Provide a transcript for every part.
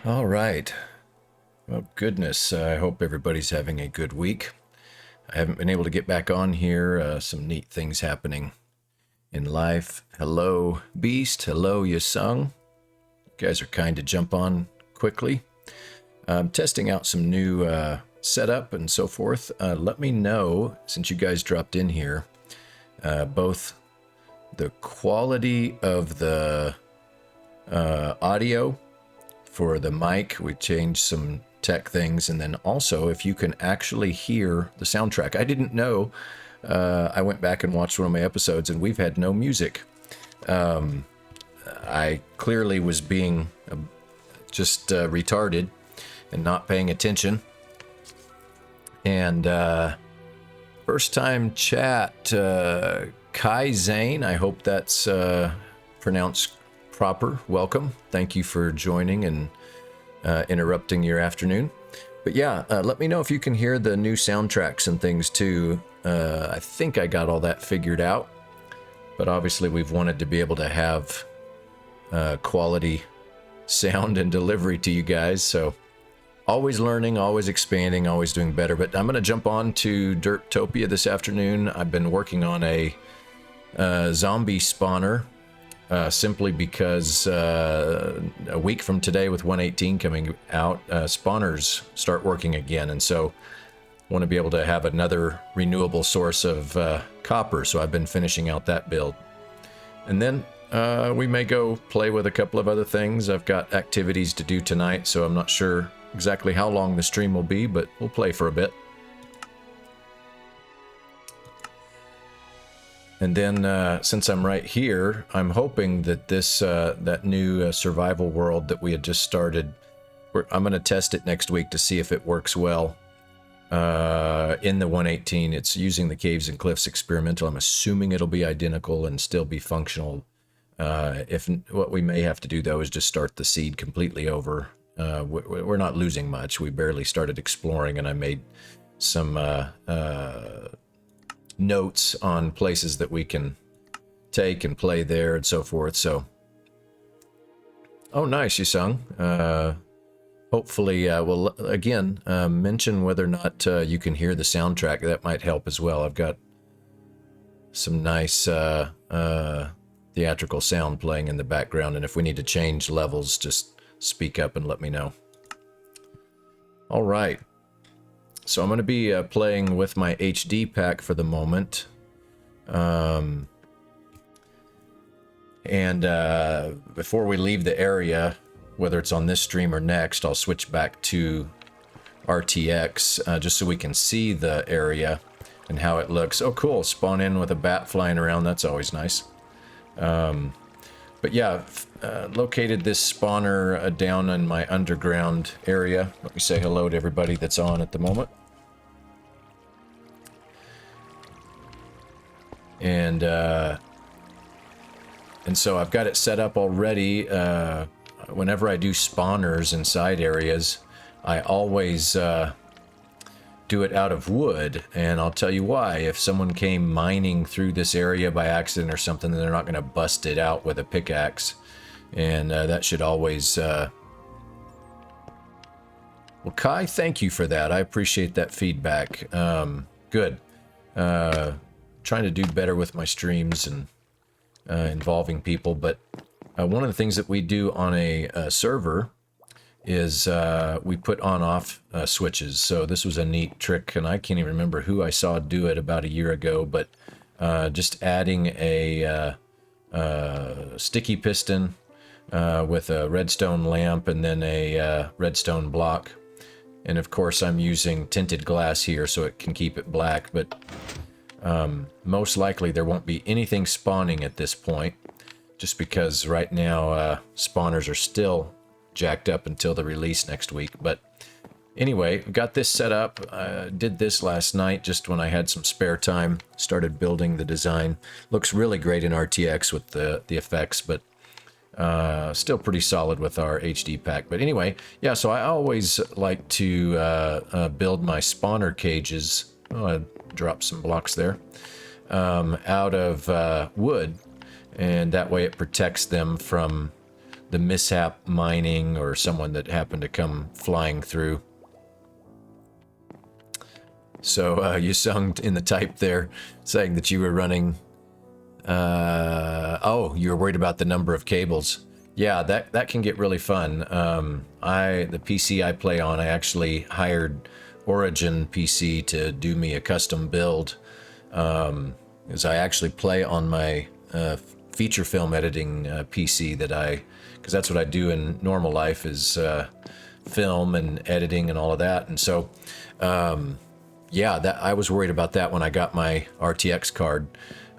All right. Well, goodness, I hope everybody's having a good week. I haven't been able to get back on here. Some neat things happening in life. Hello, Beast. Hello, Yasung. You guys are kind to jump on quickly. I'm testing out some new setup and so forth. Let me know, since you guys dropped in here, both the quality of the audio for the mic. We changed some tech things, and then also if you can actually hear the soundtrack. I didn't know. I went back and watched one of my episodes, and we've had no music. I clearly was being just retarded and not paying attention. And first time chat, Kai Zane, I hope that's pronounced proper. Welcome. Thank you for joining and interrupting your afternoon. But yeah, let me know if you can hear the new soundtracks and things too. I think I got all that figured out, but obviously we've wanted to be able to have quality sound and delivery to you guys. So always learning, always expanding, always doing better. But I'm going to jump on to Derptopia this afternoon. I've been working on a zombie spawner. Simply because a week from today, with 1.18 coming out, spawners start working again, and so want to be able to have another renewable source of copper. So I've been finishing out that build, and then we may go play with a couple of other things. I've got activities to do tonight, so I'm not sure exactly how long the stream will be, but we'll play for a bit. And then, since I'm right here, I'm hoping that this that new survival world that we had just started, I'm going to test it next week to see if it works well. In the 1.18, it's using the Caves and Cliffs experimental. I'm assuming it'll be identical and still be functional. If what we may have to do, though, is just start the seed completely over. We're not losing much. We barely started exploring, and I made some notes on places that we can take and play there and so forth. So, oh, nice, Yasung. Hopefully, we'll again mention whether or not you can hear the soundtrack. That might help as well. I've got some nice theatrical sound playing in the background, and if we need to change levels, just speak up and let me know. All right. So I'm going to be playing with my HD pack for the moment. And before we leave the area, whether it's on this stream or next, I'll switch back to RTX just so we can see the area and how it looks. Oh, cool. Spawn in with a bat flying around. That's always nice. But yeah, located this spawner down in my underground area. Let me say hello to everybody that's on at the moment. And so I've got it set up already. Whenever I do spawners in side areas, I always do it out of wood, and I'll tell you why. If someone came mining through this area by accident or something, then they're not going to bust it out with a pickaxe, and that should always... Well, Kai, thank you for that. I appreciate that feedback. Good. Trying to do better with my streams and involving people, but one of the things that we do on a server is we put on-off switches. So this was a neat trick, and I can't even remember who I saw do it about a year ago, but just adding a sticky piston with a redstone lamp and then a redstone block. And of course I'm using tinted glass here so it can keep it black, but most likely there won't be anything spawning at this point, just because right now spawners are still jacked up until the release next week. But anyway, got this set up. Did this last night just when I had some spare time. Started building the design. Looks really great in RTX with the effects, but still pretty solid with our HD pack. But anyway, yeah, so I always like to build my spawner cages. Oh, I dropped some blocks there. Out of wood, and that way it protects them from the mishap mining or someone that happened to come flying through. So you sung in the type there saying that you were running... oh, you were worried about the number of cables. Yeah, that can get really fun. The PC I play on, I actually hired Origin PC to do me a custom build. Because I actually play on my feature film editing PC because that's what I do in normal life is film and editing and all of that. And so, yeah, I was worried about that when I got my RTX card.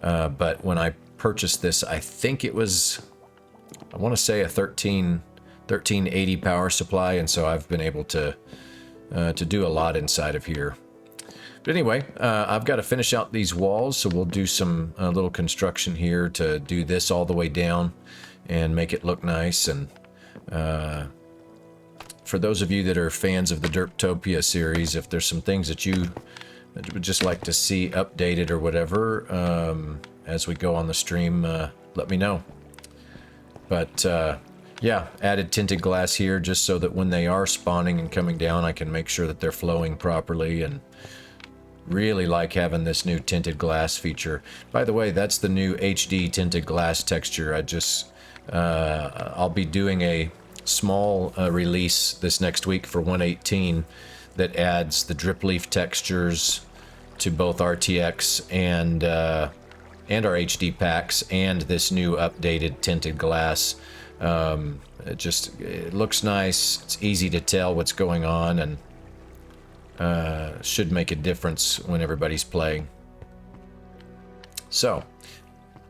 But when I purchased this, I think it was, I want to say a 1380 power supply, and so I've been able to do a lot inside of here. But anyway, I've got to finish out these walls, so we'll do some little construction here to do this all the way down and make it look nice. And for those of you that are fans of the Derptopia series, if there's some things that you would just like to see updated or whatever as we go on the stream, let me know. But yeah, added tinted glass here just so that when they are spawning and coming down, I can make sure that they're flowing properly, and really like having this new tinted glass feature. By the way, that's the new HD tinted glass texture. I'll be doing a small release this next week for 118 that adds the drip leaf textures to both RTX and our HD packs, and this new updated tinted glass. It looks nice. It's easy to tell what's going on, and should make a difference when everybody's playing. So,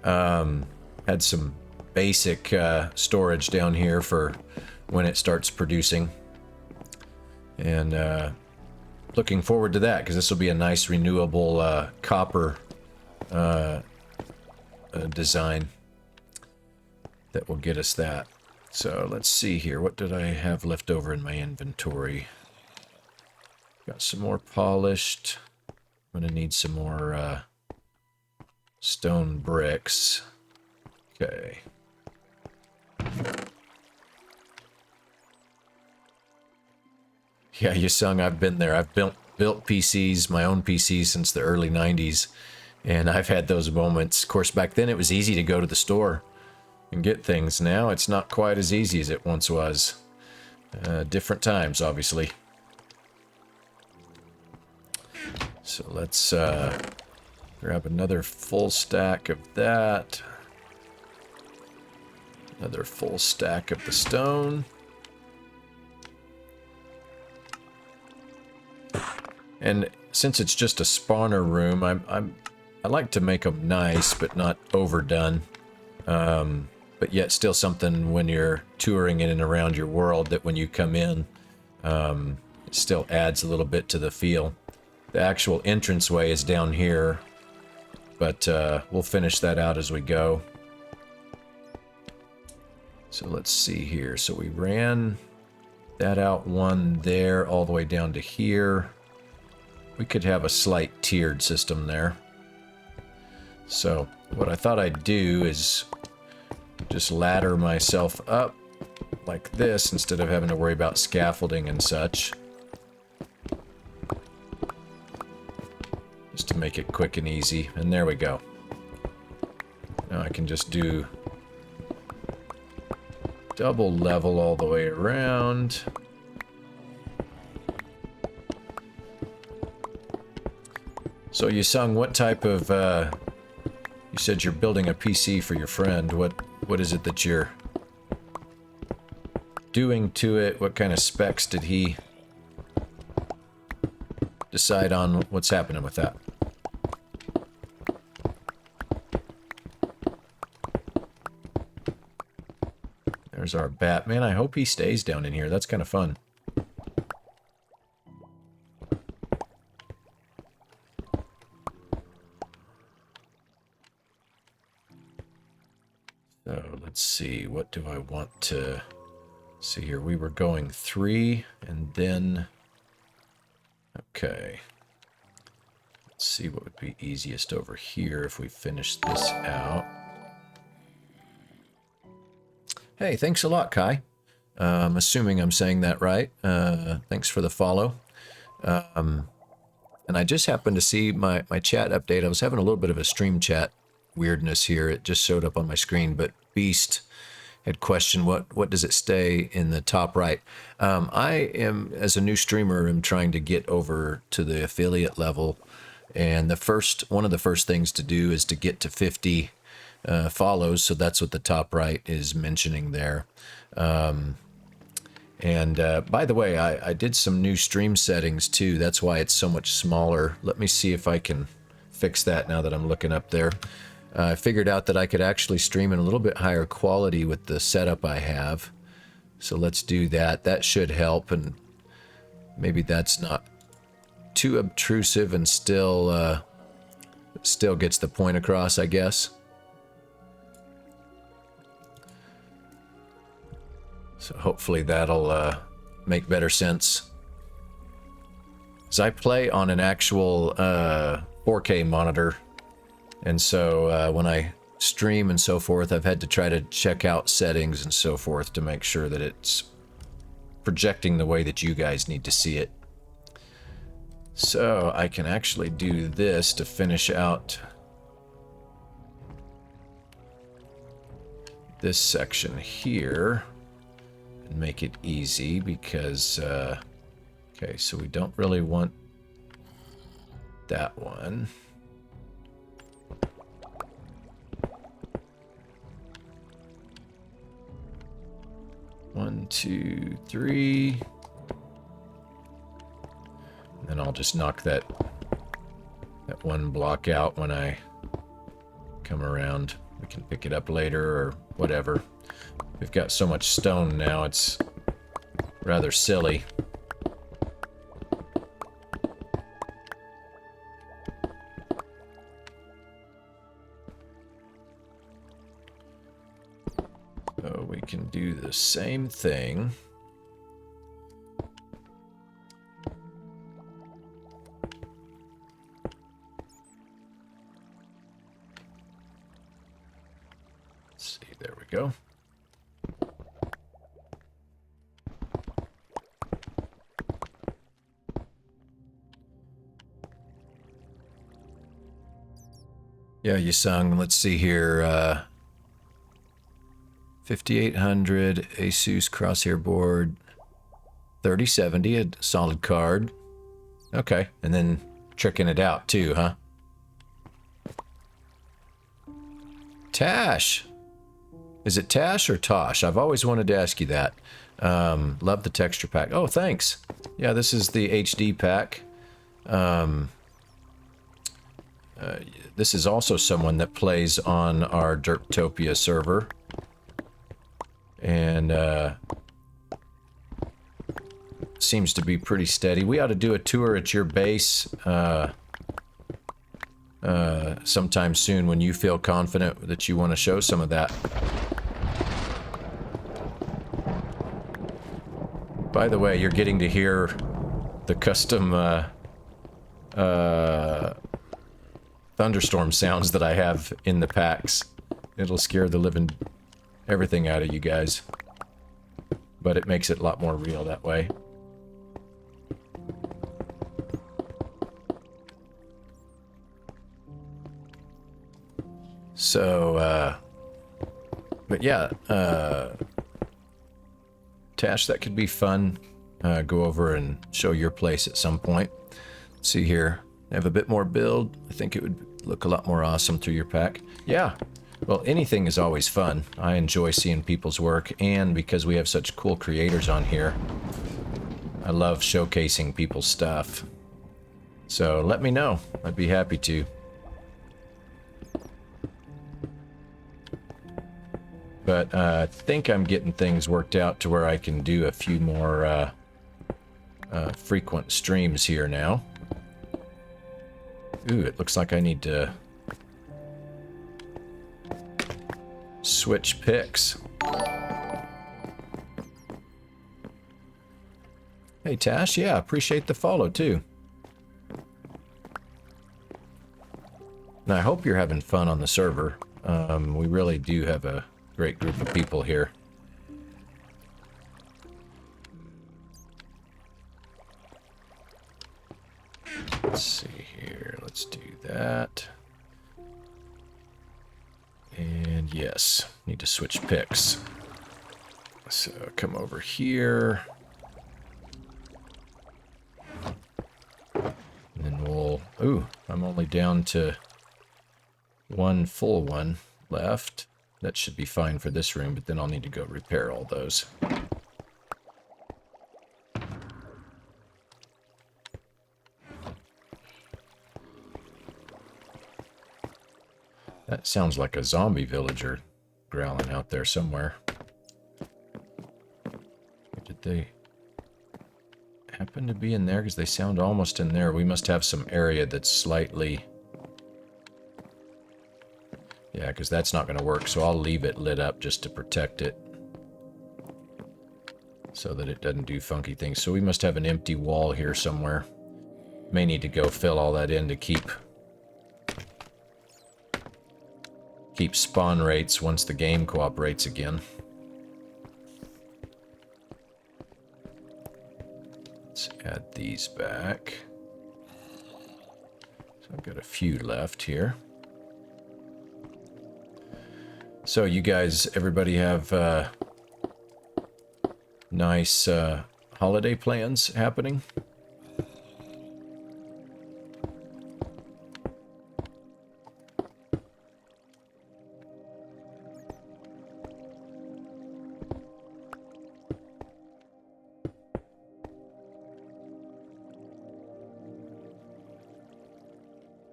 had some basic storage down here for when it starts producing, and looking forward to that because this will be a nice renewable copper design that will get us that. So let's see here. What did I have left over in my inventory? Got some more polished. I'm going to need some more stone bricks. Okay. Yeah, Yusung, I've been there. I've built PCs, my own PCs, since the early 90s. And I've had those moments. Of course, back then it was easy to go to the store and get things. Now it's not quite as easy as it once was. Different times, obviously. So let's grab another full stack of that. Another full stack of the stone. And since it's just a spawner room, I like to make them nice, but not overdone. But yet still something when you're touring in and around your world that when you come in, it still adds a little bit to the feel. The actual entranceway is down here, but we'll finish that out as we go. So let's see here. So we ran that out one there all the way down to here. We could have a slight tiered system there. So what I thought I'd do is just ladder myself up like this instead of having to worry about scaffolding and such. Just to make it quick and easy. And there we go. Now I can just do double level all the way around. So Yusung, what type of you said you're building a PC for your friend. What is it that you're doing to it? What kind of specs did he decide on? What's happening with that? There's our Batman. I hope he stays down in here. That's kind of fun. So let's see. What do I want to see here? We were going 3 and then... Okay. Let's see what would be easiest over here if we finish this out. Hey, thanks a lot, Kai. I'm assuming I'm saying that right. Thanks for the follow. And I just happened to see my chat update. I was having a little bit of a stream chat weirdness here. It just showed up on my screen, but Beast had questioned what does it stay in the top right. I am, as a new streamer, am trying to get over to the affiliate level, and one of the first things to do is to get to 50 follows. So that's what the top right is mentioning there. And by the way, I did some new stream settings too. That's why it's so much smaller. Let me see if I can fix that now that I'm looking up there. I figured out that I could actually stream in a little bit higher quality with the setup I have. So let's do that. That should help, and maybe that's not too obtrusive and still gets the point across, I guess. So hopefully that'll make better sense. As I play on an actual 4K monitor, and so when I stream and so forth, I've had to try to check out settings and so forth to make sure that it's projecting the way that you guys need to see it. So I can actually do this to finish out this section here and make it easy because, okay, so we don't really want that one. One, two, three. And then I'll just knock that one block out when I come around. We can pick it up later or whatever. We've got so much stone now, it's rather silly. So we can do the same thing. Let's see, there we go. Yeah, you sung. Let's see here. 5800 Asus crosshair board, 3070, a solid card. Okay, and then tricking it out too, huh? Tash. Is it Tash or Tosh? I've always wanted to ask you that. Love the texture pack. Oh, thanks. Yeah, this is the HD pack. This is also someone that plays on our Derptopia server. And seems to be pretty steady. We ought to do a tour at your base sometime soon when you feel confident that you want to show some of that. By the way, you're getting to hear the custom thunderstorm sounds that I have in the packs. It'll scare the living everything out of you guys, but it makes it a lot more real that way. So, but yeah, Tash, that could be fun. Go over and show your place at some point. Let's see here. I have a bit more build. I think it would look a lot more awesome through your pack. Yeah. Well, anything is always fun. I enjoy seeing people's work, and because we have such cool creators on here, I love showcasing people's stuff. So let me know. I'd be happy to. But I think I'm getting things worked out to where I can do a few more frequent streams here now. Ooh, it looks like I need to switch picks. Hey Tash, yeah, appreciate the follow too. And I hope you're having fun on the server. We really do have a great group of people here. Let's see here. Let's do that. And yes, need to switch picks. So come over here. And then we'll... Ooh, I'm only down to one full one left. That should be fine for this room, but then I'll need to go repair all those. That sounds like a zombie villager growling out there somewhere. Did they happen to be in there? Because they sound almost in there. We must have some area that's slightly... Yeah, because that's not going to work, so I'll leave it lit up just to protect it. So that it doesn't do funky things. So we must have an empty wall here somewhere. May need to go fill all that in to keep spawn rates once the game cooperates again. Let's add these back. So I've got a few left here. So you guys, everybody have nice holiday plans happening?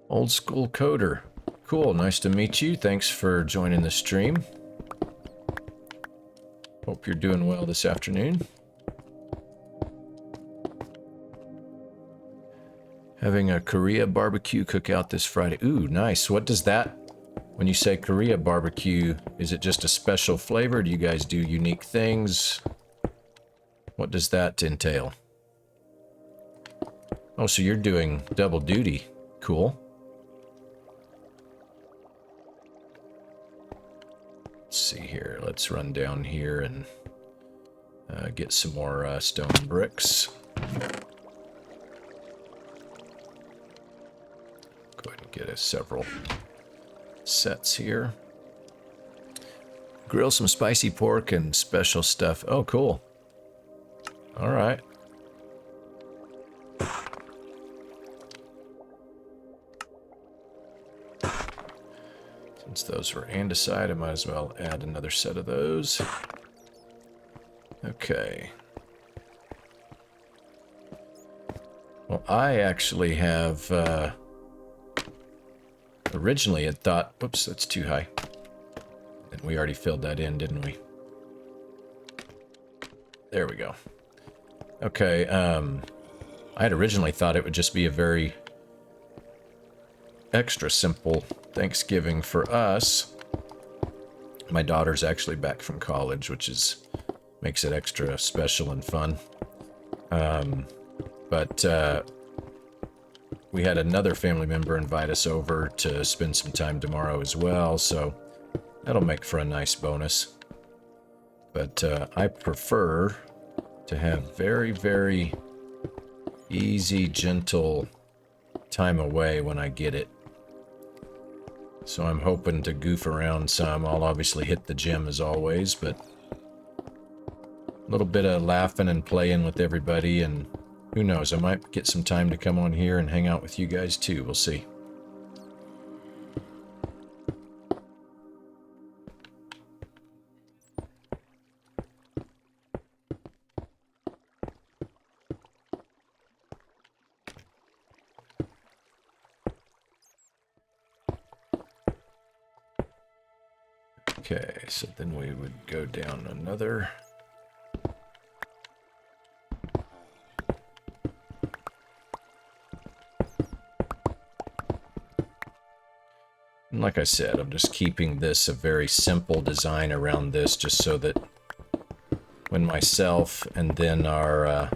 Old school coder. Cool, nice to meet you. Thanks for joining the stream. Hope you're doing well this afternoon. Having a Korea barbecue cookout this Friday. Ooh, nice. What does that, when you say Korea barbecue, is it just a special flavor? Do you guys do unique things? What does that entail? Oh, so you're doing double duty. Cool. Let's see here. Let's run down here and get some more stone bricks. Go ahead and get us several sets here. Grill some spicy pork and special stuff. Oh, cool. All right. Since those were andesite, I might as well add another set of those. Okay. Well, I actually have originally had thought, whoops, that's too high. And we already filled that in, didn't we? There we go. Okay, I had originally thought it would just be a very extra simple Thanksgiving for us. My daughter's actually back from college, which makes it extra special and fun. But we had another family member invite us over to spend some time tomorrow as well, so that'll make for a nice bonus. But I prefer to have very, very easy, gentle time away when I get it. So I'm hoping to goof around some. I'll obviously hit the gym as always, but a little bit of laughing and playing with everybody, and who knows, I might get some time to come on here and hang out with you guys too. We'll see. Okay, so then we would go down another. And like I said, I'm just keeping this a very simple design around this, just so that when myself and then our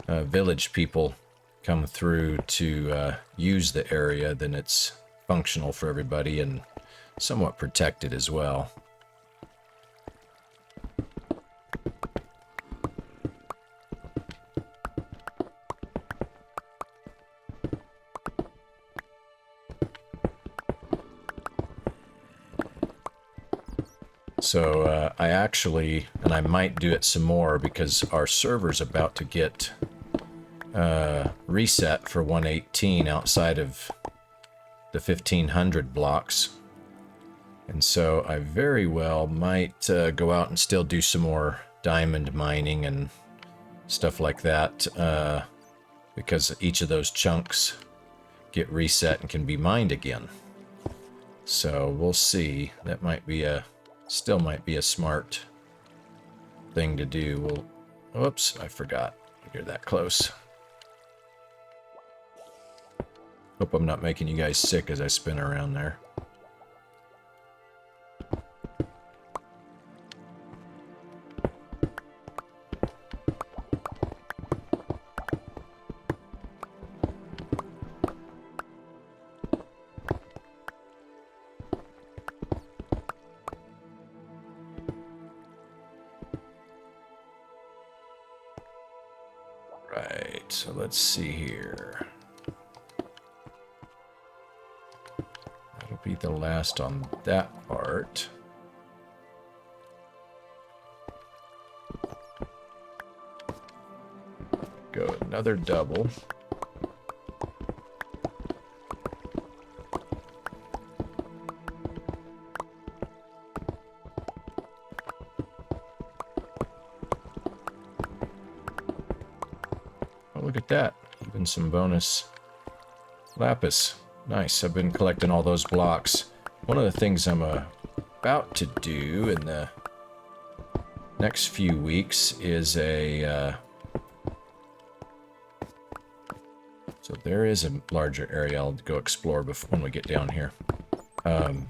village people come through to use the area, then it's functional for everybody and somewhat protected as well. So I actually, and I might do it some more because our server's about to get reset for 118 outside of the 1500 blocks. And so I very well might go out and still do some more diamond mining and stuff like that, because each of those chunks get reset and can be mined again. So we'll see. That might be still might be a smart thing to do. Whoops, I forgot. You're that close. Hope I'm not making you guys sick as I spin around there. Right, so let's see here. That'll be the last on that part. Go another double. Look at that. Even some bonus lapis. Nice. I've been collecting all those blocks. One of the things I'm about to do in the next few weeks is a... so there is a larger area I'll go explore when we get down here. I'm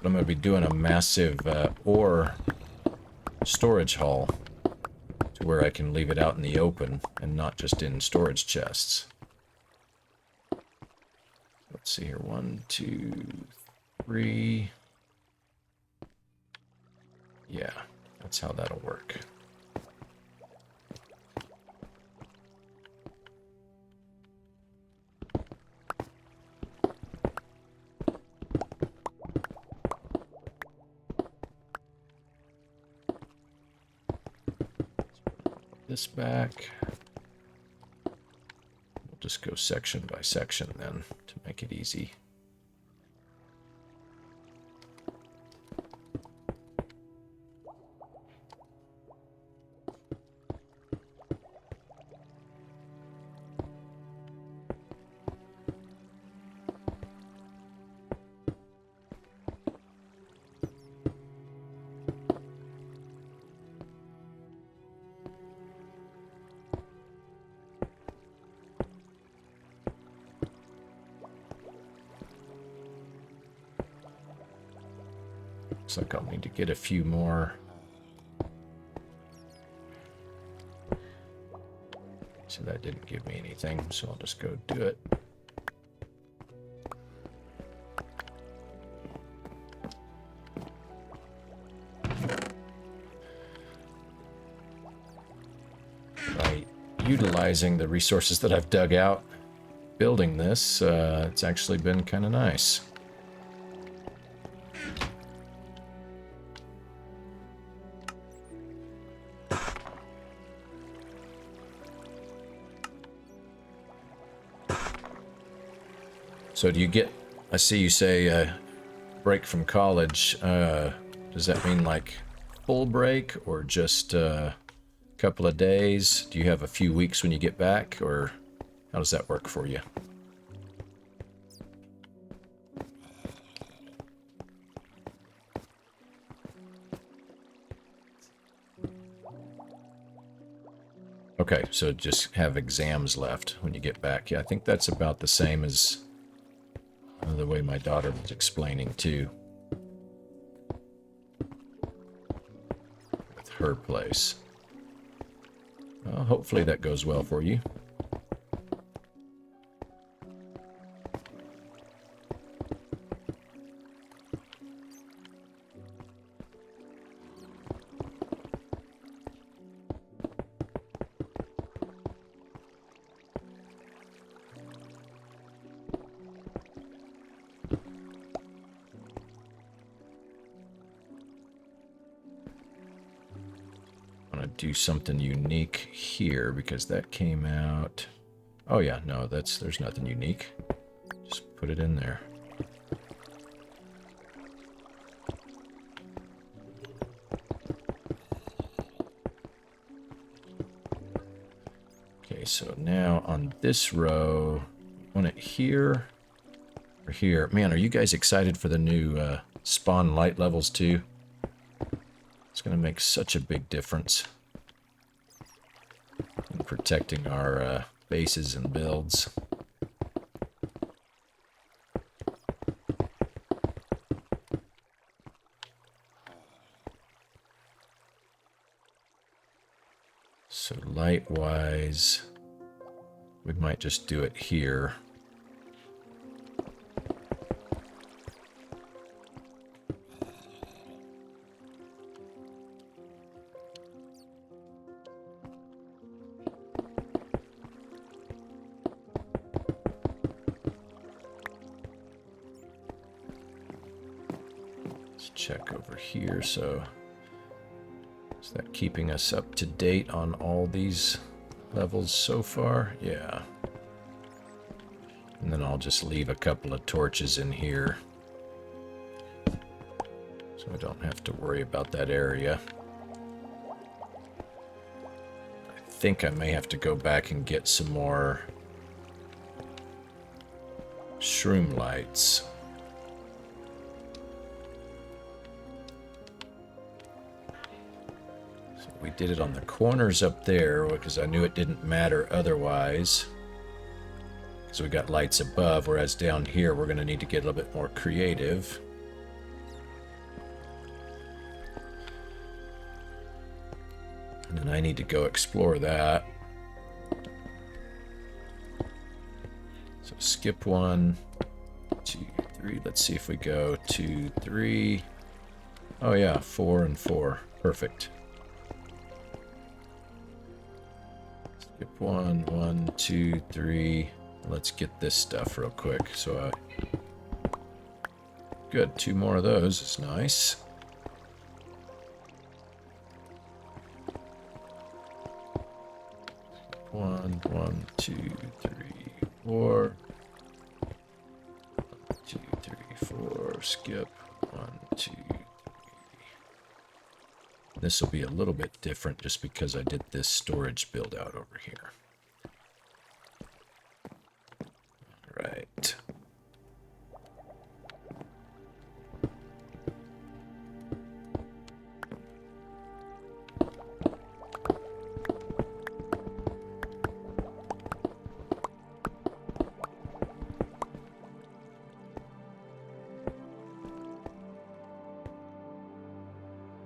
going to be doing a massive ore storage hall, to where I can leave it out in the open and not just in storage chests. Let's see here. 1, 2, 3. Yeah, that's how that'll work. This back. We'll just go section by section then to make it easy. Looks like I'll need to get a few more. So that didn't give me anything, so I'll just go do it. By utilizing the resources that I've dug out building this, it's actually been kind of nice. So do you get, I see you say break from college, does that mean like full break or just a couple of days? Do you have a few weeks when you get back, or how does that work for you? Okay, so just have exams left when you get back. Yeah, I think that's about the same as the way my daughter was explaining too, with her place. Well, hopefully that goes well for you. do something unique here because that came out. Oh yeah, no, there's nothing unique. Just put it in there. Okay, so now on this row, want it here or here? Man, are you guys excited for the new spawn light levels too? It's going to make such a big difference in protecting our bases and builds. So light-wise, we might just do it here. Let's check over here. So is that keeping us up to date on all these levels so far? Yeah. And then I'll just leave a couple of torches in here, so I don't have to worry about that area. I think I may have to go back and get some more shroom lights. So we did it on the corners up there because I knew it didn't matter otherwise. So we got lights above, whereas down here we're going to need to get a little bit more creative. And then I need to go explore that. So skip 1, 2, 3. Let's see if we go 2, 3. Oh yeah, 4 and 4. Perfect. Skip 1, 1, 2, 3. Let's get this stuff real quick. So, good. 2 more of those is nice. One, 1, 2, 3, 4. 2, 3, 4. Skip. 1, 2, 3. This will be a little bit different just because I did this storage build out over here. Right.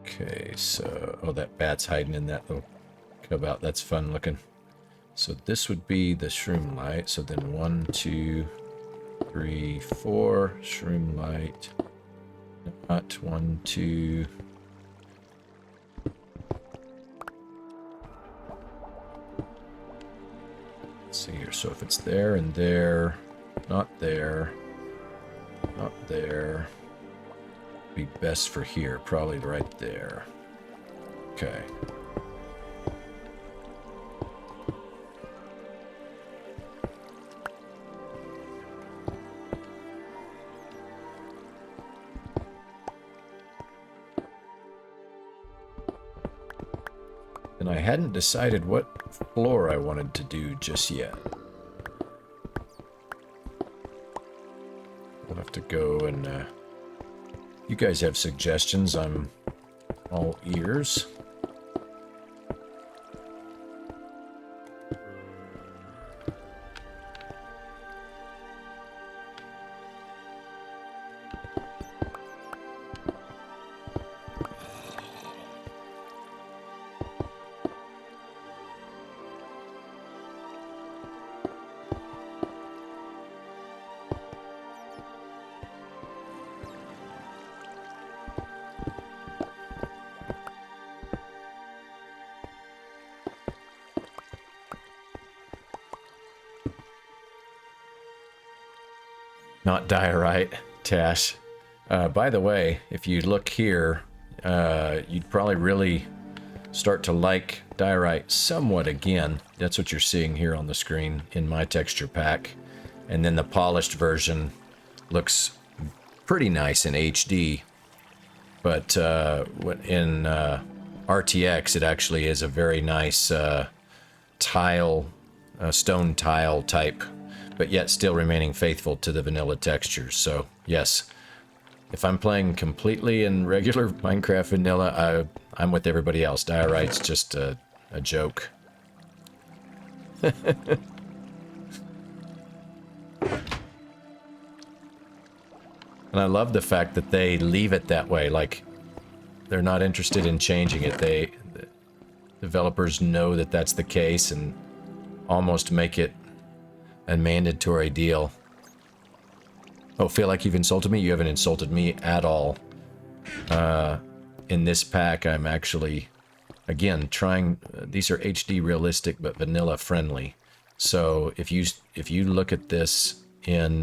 Okay, so oh, that bat's hiding in that little cutout. That's fun looking. So this would be the shroom light. So then 1, 2, 3, 4 shroom light. Not 1, 2. Let's see here. So if it's there and there, not there, not there, be best for here. Probably right there. Okay. And I hadn't decided what floor I wanted to do just yet. We'll have to go and, you guys have suggestions, I'm all ears. Not diorite, Tash. By the way, if you look here, you'd probably really start to like diorite somewhat again. That's what you're seeing here on the screen in my texture pack. And then the polished version looks pretty nice in HD. But in RTX, it actually is a very nice tile, stone tile type, but yet still remaining faithful to the vanilla textures. So yes, if I'm playing completely in regular Minecraft vanilla, I'm with everybody else. Diorite's just a joke. And I love the fact that they leave it that way. Like, they're not interested in changing it. The developers know that that's the case and almost make it a mandatory deal. Oh, feel like you've insulted me? You haven't insulted me at all. In this pack, I'm actually, again, trying... these are HD realistic, but vanilla friendly. So if you look at this in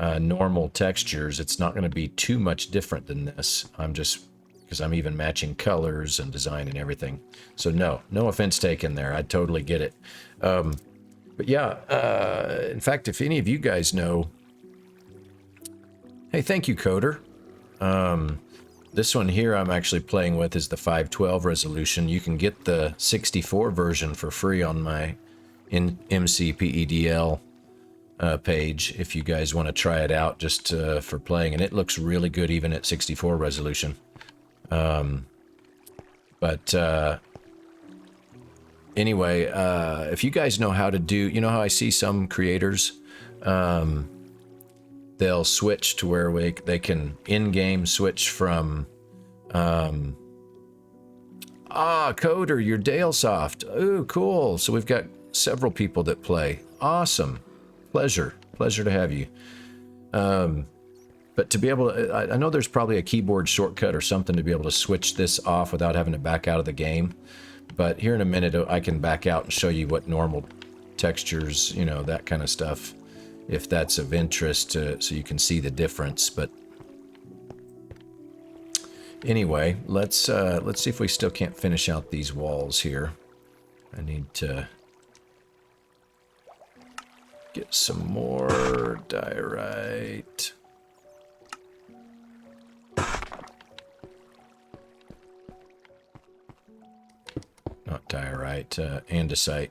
normal textures, it's not going to be too much different than this. I'm just... because I'm even matching colors and design and everything. So no offense taken there. I totally get it. But yeah, in fact, if any of you guys know... Hey, thank you, Coder. This one here I'm actually playing with is the 512 resolution. You can get the 64 version for free on my MCPEDL page if you guys want to try it out just for playing. And it looks really good even at 64 resolution. Anyway, if you guys know how to do, you know how I see some creators, they'll switch to where they can in-game switch from, Coder, you're Dalesoft. Ooh, cool. So we've got several people that play. Awesome. Pleasure to have you. But to be able to, I know there's probably a keyboard shortcut or something to be able to switch this off without having to back out of the game. But here in a minute, I can back out and show you what normal textures, you know, that kind of stuff, if that's of interest, so you can see the difference. But anyway, let's see if we still can't finish out these walls here. I need to get some more diorite. Not diorite, andesite.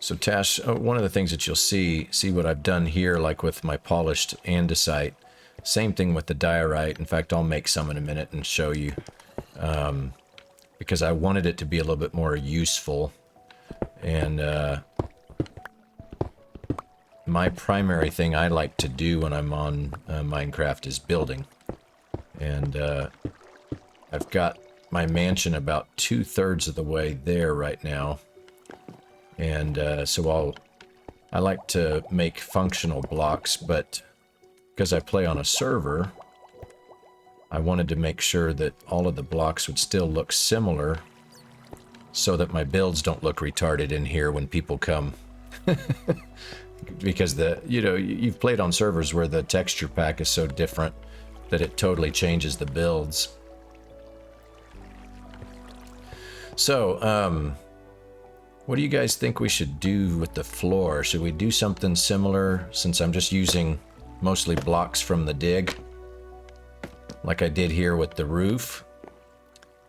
So Tash, one of the things that you'll see what I've done here, like with my polished andesite, same thing with the diorite. In fact, I'll make some in a minute and show you, because I wanted it to be a little bit more useful. And my primary thing I like to do when I'm on Minecraft is building. And I've got my mansion about 2/3 of the way there right now. And so I like to make functional blocks, but because I play on a server, I wanted to make sure that all of the blocks would still look similar so that my builds don't look retarded in here when people come. Because you've played on servers where the texture pack is so different that it totally changes the builds. So, what do you guys think we should do with the floor? Should we do something similar, since I'm just using mostly blocks from the dig, like I did here with the roof,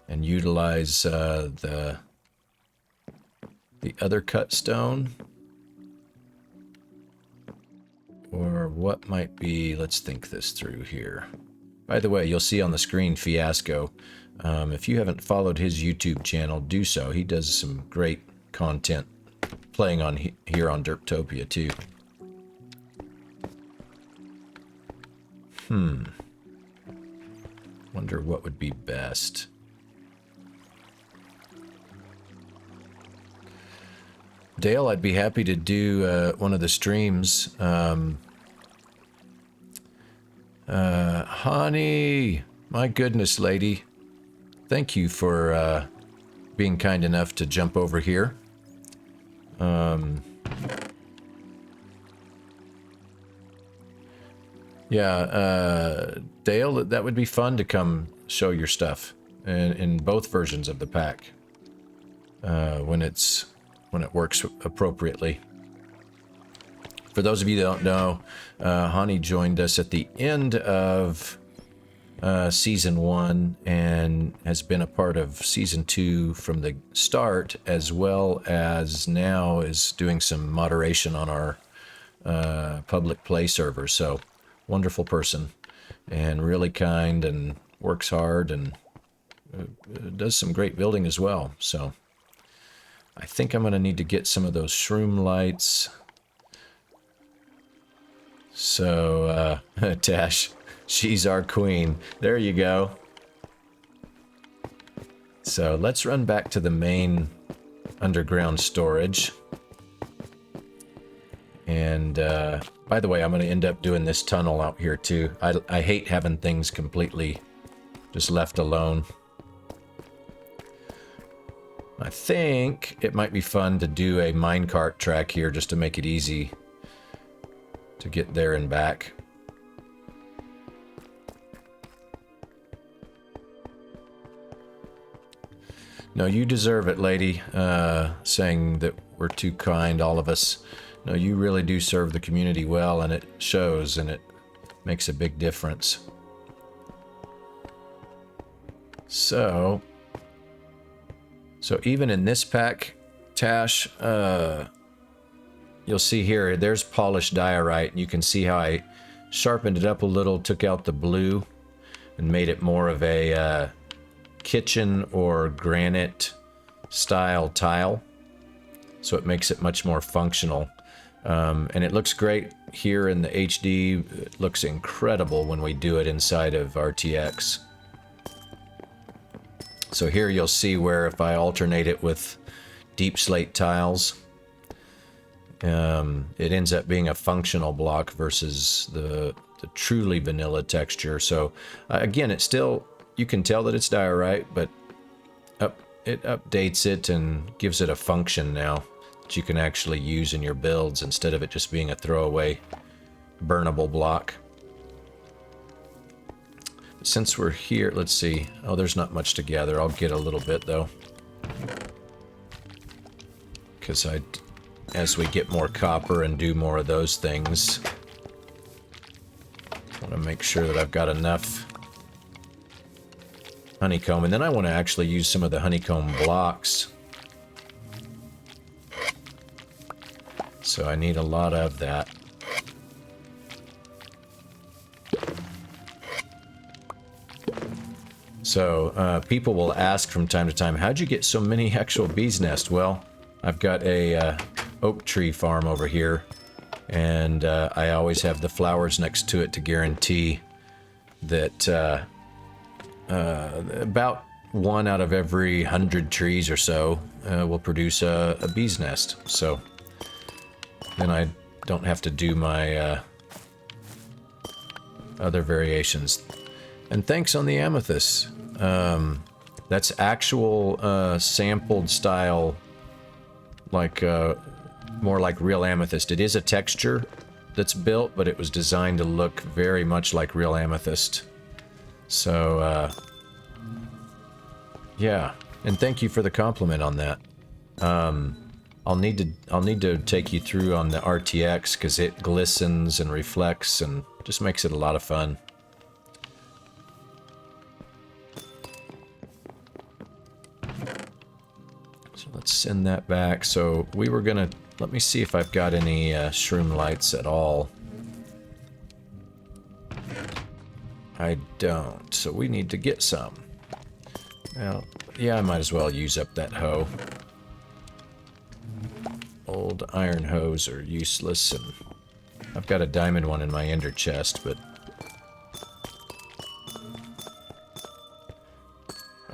and utilize the other cut stone? Or what might be, let's think this through here. By the way, you'll see on the screen Fiasco. If you haven't followed his YouTube channel, do so. He does some great content playing on here on Derptopia too. Wonder what would be best. Dale, I'd be happy to do one of the streams. Honey, my goodness, lady. Thank you for being kind enough to jump over here. Yeah, Dale, that would be fun to come show your stuff in both versions of the pack when it works appropriately. For those of you that don't know, Hani joined us at the end of Season 1 and has been a part of Season 2 from the start, as well as now is doing some moderation on our public play server. So, wonderful person and really kind and works hard and does some great building as well. So, I think I'm going to need to get some of those shroom lights. So, Tash, she's our queen. There you go. So let's run back to the main underground storage. And by the way, I'm going to end up doing this tunnel out here too. I hate having things completely just left alone. I think it might be fun to do a minecart track here just to make it easy to get there and back. No, you deserve it, lady. Saying that we're too kind, all of us. No, you really do serve the community well, and it shows, and it makes a big difference. So even in this pack, Tash, you'll see here, there's polished diorite, and you can see how I sharpened it up a little, took out the blue, and made it more of a kitchen or granite style tile. So it makes it much more functional. And it looks great here in the HD. It looks incredible when we do it inside of RTX. So here you'll see where if I alternate it with deep slate tiles, it ends up being a functional block versus the truly vanilla texture. So again, it's still, you can tell that it's diorite, but it updates it and gives it a function now that you can actually use in your builds instead of it just being a throwaway burnable block. Since we're here, let's see. Oh, there's not much to gather. I'll get a little bit though, because as we get more copper and do more of those things, I want to make sure that I've got enough honeycomb, and then I want to actually use some of the honeycomb blocks. So I need a lot of that. So people will ask from time to time, how'd you get so many actual bees' nests? Well, I've got a oak tree farm over here, and I always have the flowers next to it to guarantee that about 1 out of every 100 trees or so will produce a bee's nest. So then I don't have to do my other variations. And thanks on the amethyst. That's actual sampled style, like more like real amethyst. It is a texture that's built, but it was designed to look very much like real amethyst. So yeah, and thank you for the compliment on that. I'll need to take you through on the RTX because it glistens and reflects and just makes it a lot of fun. So let's send that back. So we were gonna, let me see if I've got any shroom lights at all. I don't, so we need to get some. Well, yeah, I might as well use up that hoe. Old iron hoes are useless, and I've got a diamond one in my ender chest, but...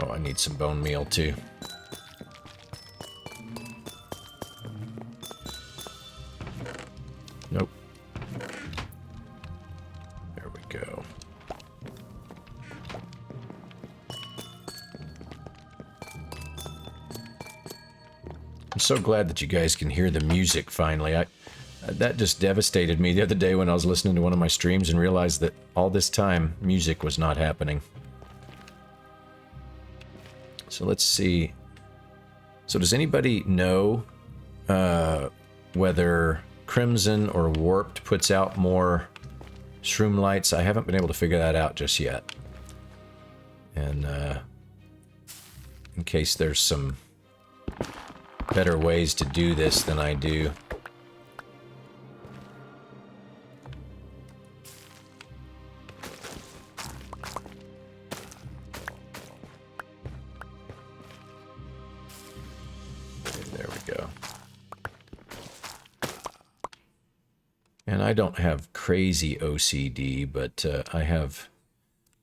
Oh, I need some bone meal, too. Nope. There we go. I'm so glad that you guys can hear the music finally. That just devastated me the other day when I was listening to one of my streams and realized that all this time, music was not happening. So let's see. So does anybody know whether Crimson or Warped puts out more shroom lights? I haven't been able to figure that out just yet. And in case there's some better ways to do this than I do. And I don't have crazy OCD, but I have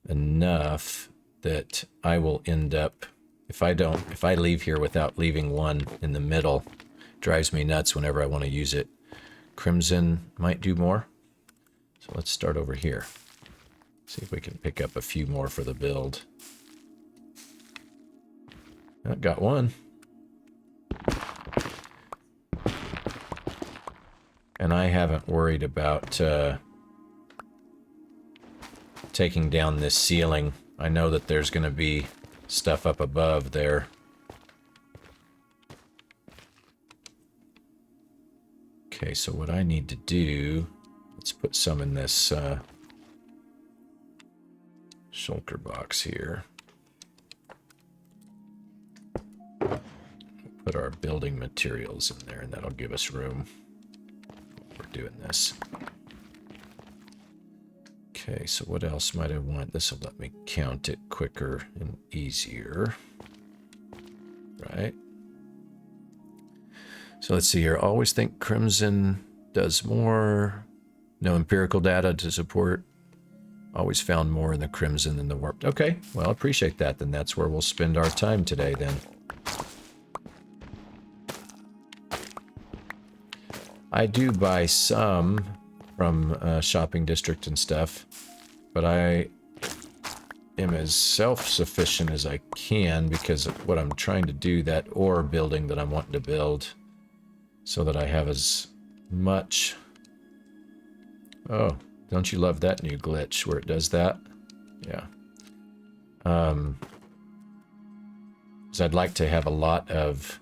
enough that I will end up, if I leave here without leaving one in the middle, drives me nuts whenever I want to use it. Crimson might do more. So let's start over here. See if we can pick up a few more for the build. I got one. And I haven't worried about taking down this ceiling. I know that there's going to be stuff up above there. Okay, so what I need to do, let's put some in this shulker box here. Put our building materials in there, and that'll give us room. We're doing this. Okay, so what else might I want? This will let me count it quicker and easier. Right? So let's see here. Always think Crimson does more. No empirical data to support. Always found more in the Crimson than the Warped. Okay, well, I appreciate that. Then that's where we'll spend our time today then. I do buy some from shopping district and stuff, but I am as self-sufficient as I can because of what I'm trying to do, that ore building that I'm wanting to build, so that I have as much... Oh, don't you love that new glitch where it does that? Yeah. Because I'd like to have a lot of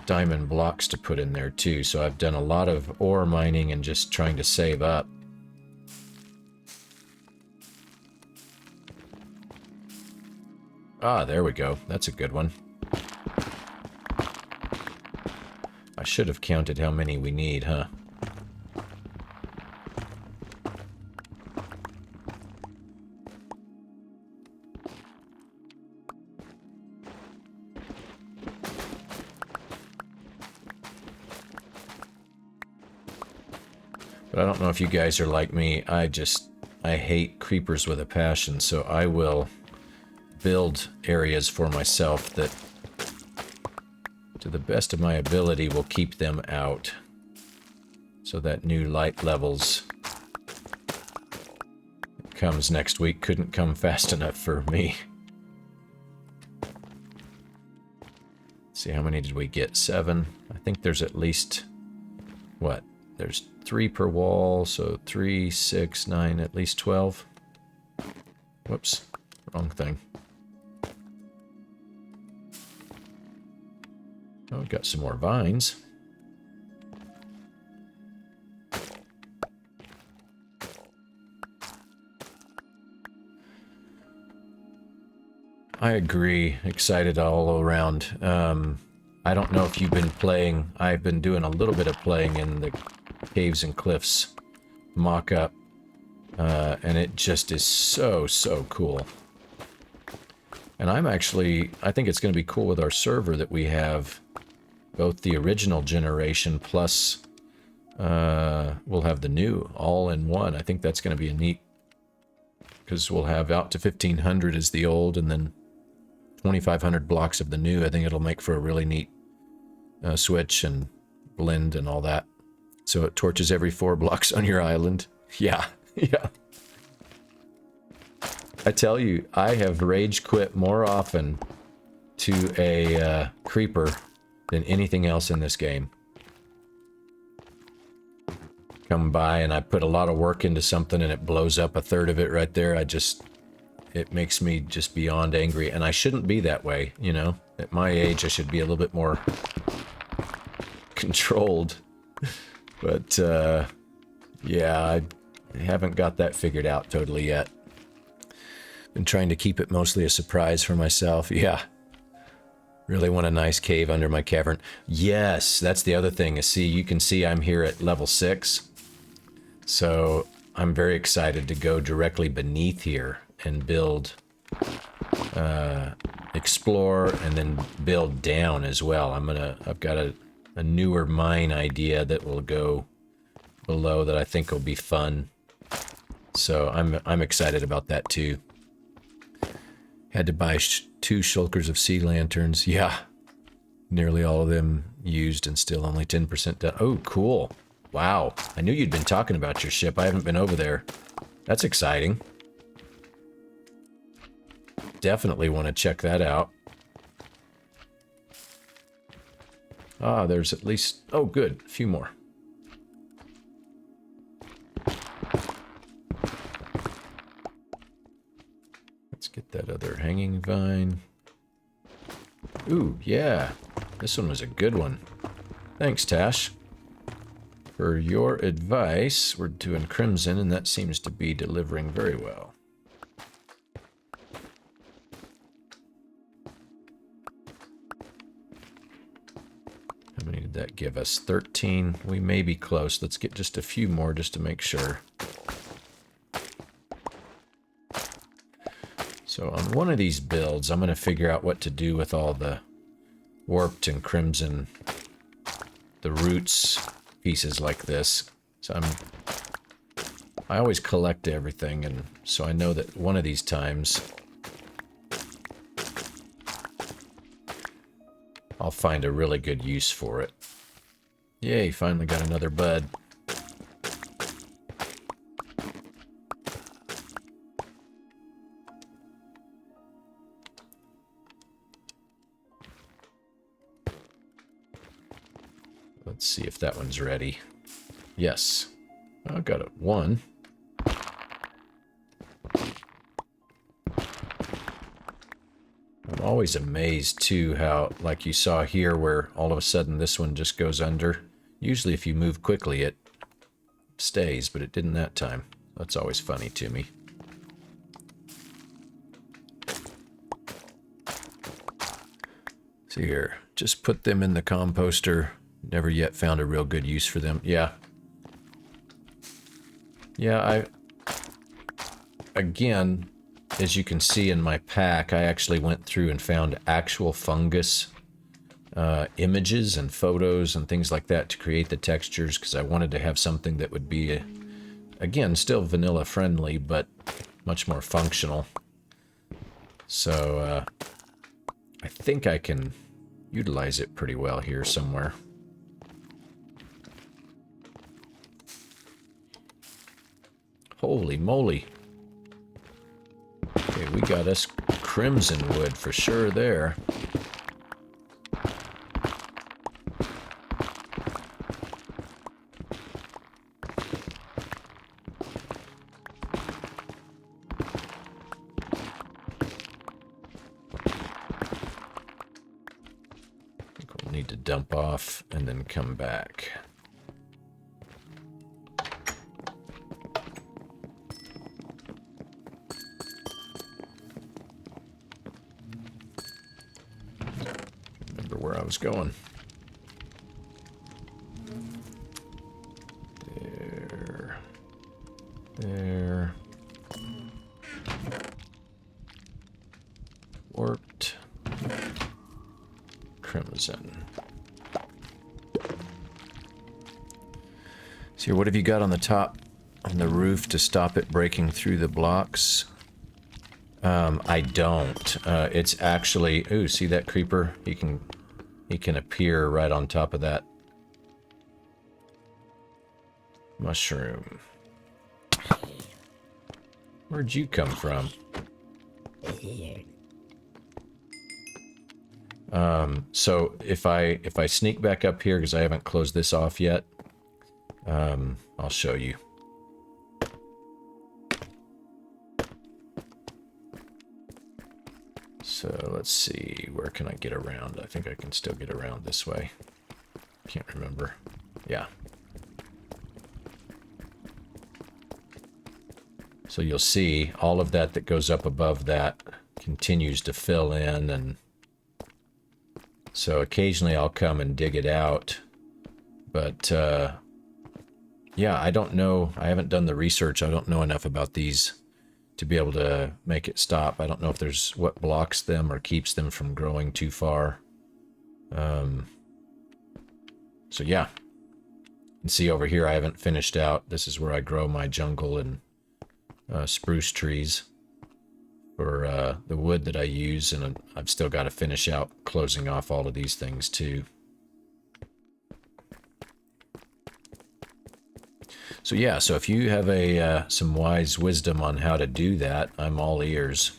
diamond blocks to put in there too, so I've done a lot of ore mining and just trying to save up. Ah, there we go. That's a good one. I should have counted how many we need, huh? But I don't know if you guys are like me. I hate creepers with a passion, so I will build areas for myself that, to the best of my ability, will keep them out. So that new light levels comes next week couldn't come fast enough for me. Let's see, how many did we get? 7. I think there's at least, what? There's 3 per wall, so 3, 6, 9, at least 12. Whoops, wrong thing. Oh, we got some more vines. I agree. Excited all around. I don't know if you've been playing. I've been doing a little bit of playing in the Caves and Cliffs mock-up, and it just is so cool. And I think it's going to be cool with our server that we have both the original generation plus we'll have the new all in one. I think that's going to be a neat, because we'll have out to 1500 as the old and then 2500 blocks of the new. I think it'll make for a really neat switch and blend and all that. So it torches every 4 blocks on your island. Yeah, yeah. I tell you, I have rage quit more often to a creeper than anything else in this game. Come by and I put a lot of work into something and it blows up a third of it right there. It makes me just beyond angry. And I shouldn't be that way, you know? At my age, I should be a little bit more controlled. But, yeah, I haven't got that figured out totally yet. Been trying to keep it mostly a surprise for myself. Yeah. Really want a nice cave under my cavern. Yes, that's the other thing. See, you can see I'm here at level 6. So I'm very excited to go directly beneath here and build, explore, and then build down as well. I've got a newer mine idea that will go below that I think will be fun. So I'm excited about that too. Had to buy 2 shulkers of sea lanterns. Yeah, nearly all of them used and still only 10% done. Oh, cool. Wow, I knew you'd been talking about your ship. I haven't been over there. That's exciting. Definitely want to check that out. Ah, there's at least... Oh, good. A few more. Let's get that other hanging vine. Ooh, yeah. This one was a good one. Thanks, Tash. For your advice, we're doing crimson, and that seems to be delivering very well. How many did that give us? 13. We may be close. Let's get just a few more just to make sure. So on one of these builds, I'm going to figure out what to do with all the warped and crimson, the roots pieces like this. So I always collect everything, and so I know that one of these times I'll find a really good use for it. Yay, finally got another bud. Let's see if that one's ready. Yes. I got it. 1. I'm always amazed, too, how, like you saw here, where all of a sudden this one just goes under. Usually if you move quickly, it stays, but it didn't that time. That's always funny to me. See here. Just put them in the composter. Never yet found a real good use for them. Yeah. Yeah, again, as you can see in my pack, I actually went through and found actual fungus images and photos and things like that to create the textures, because I wanted to have something that would be, again, still vanilla friendly, but much more functional. So, I think I can utilize it pretty well here somewhere. Holy moly. Okay, we got us crimson wood for sure there. I think we'll need to dump off and then come back. Where I was going. There. Warped. Crimson. So here, what have you got on the top, on the roof to stop it breaking through the blocks? I don't. It's actually... Ooh, see that creeper? He can appear right on top of that mushroom. Where'd you come from? So if I sneak back up here, because I haven't closed this off yet, I'll show you. So let's see, where can I get around? I think I can still get around this way. Can't remember. Yeah. So you'll see all of that goes up above that continues to fill in, and so occasionally I'll come and dig it out. But yeah, I don't know. I haven't done the research. I don't know enough about these to be able to make it stop. I don't know if there's what blocks them or keeps them from growing too far. So yeah. And see over here, I haven't finished out. This is where I grow my jungle and spruce trees for the wood that I use, and I've still got to finish out closing off all of these things too. So yeah, so if you have some wise wisdom on how to do that, I'm all ears.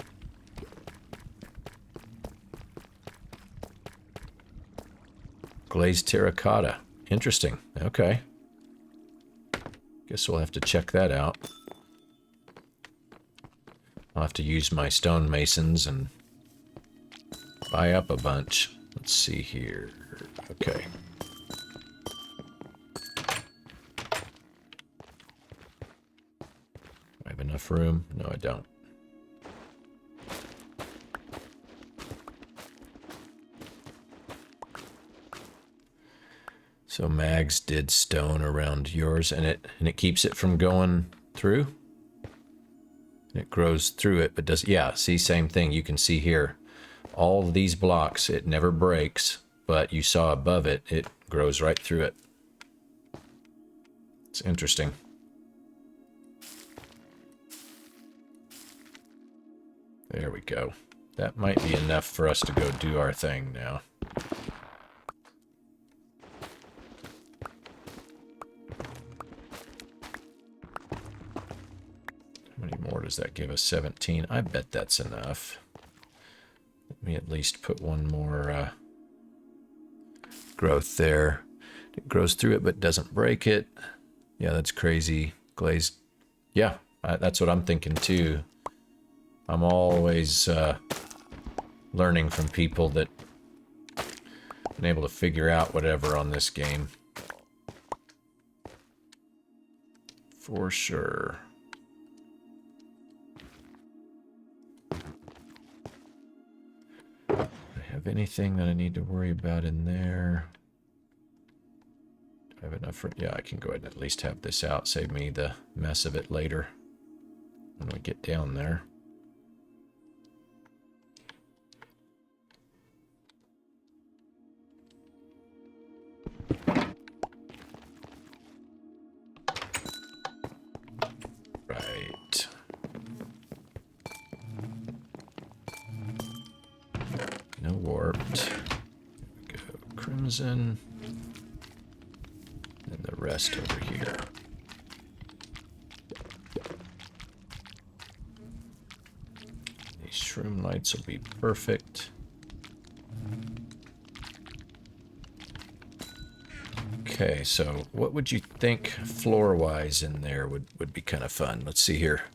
Glazed terracotta. Interesting. Okay. Guess we'll have to check that out. I'll have to use my stonemasons and buy up a bunch. Let's see here. Okay. I have enough room? No, I don't. So Mags did stone around yours, and it keeps it from going through. It grows through it, but does, yeah, see, same thing. You can see here, all of these blocks, it never breaks, but you saw above it, it grows right through it. It's interesting. There we go. That might be enough for us to go do our thing now. How many more does that give us? 17. I bet that's enough. Let me at least put one more growth there. It grows through it but doesn't break it. Yeah, that's crazy. Glazed. Yeah, that's what I'm thinking too. I'm always learning from people that been able to figure out whatever on this game. For sure. Do I have anything that I need to worry about in there? Do I have enough for... Yeah, I can go ahead and at least have this out. Save me the mess of it later when we get down there. Right. No warped. There we go. Crimson. And the rest over here. These shroom lights will be perfect. Okay, so what would you think floor-wise in there would be kind of fun? Let's see here.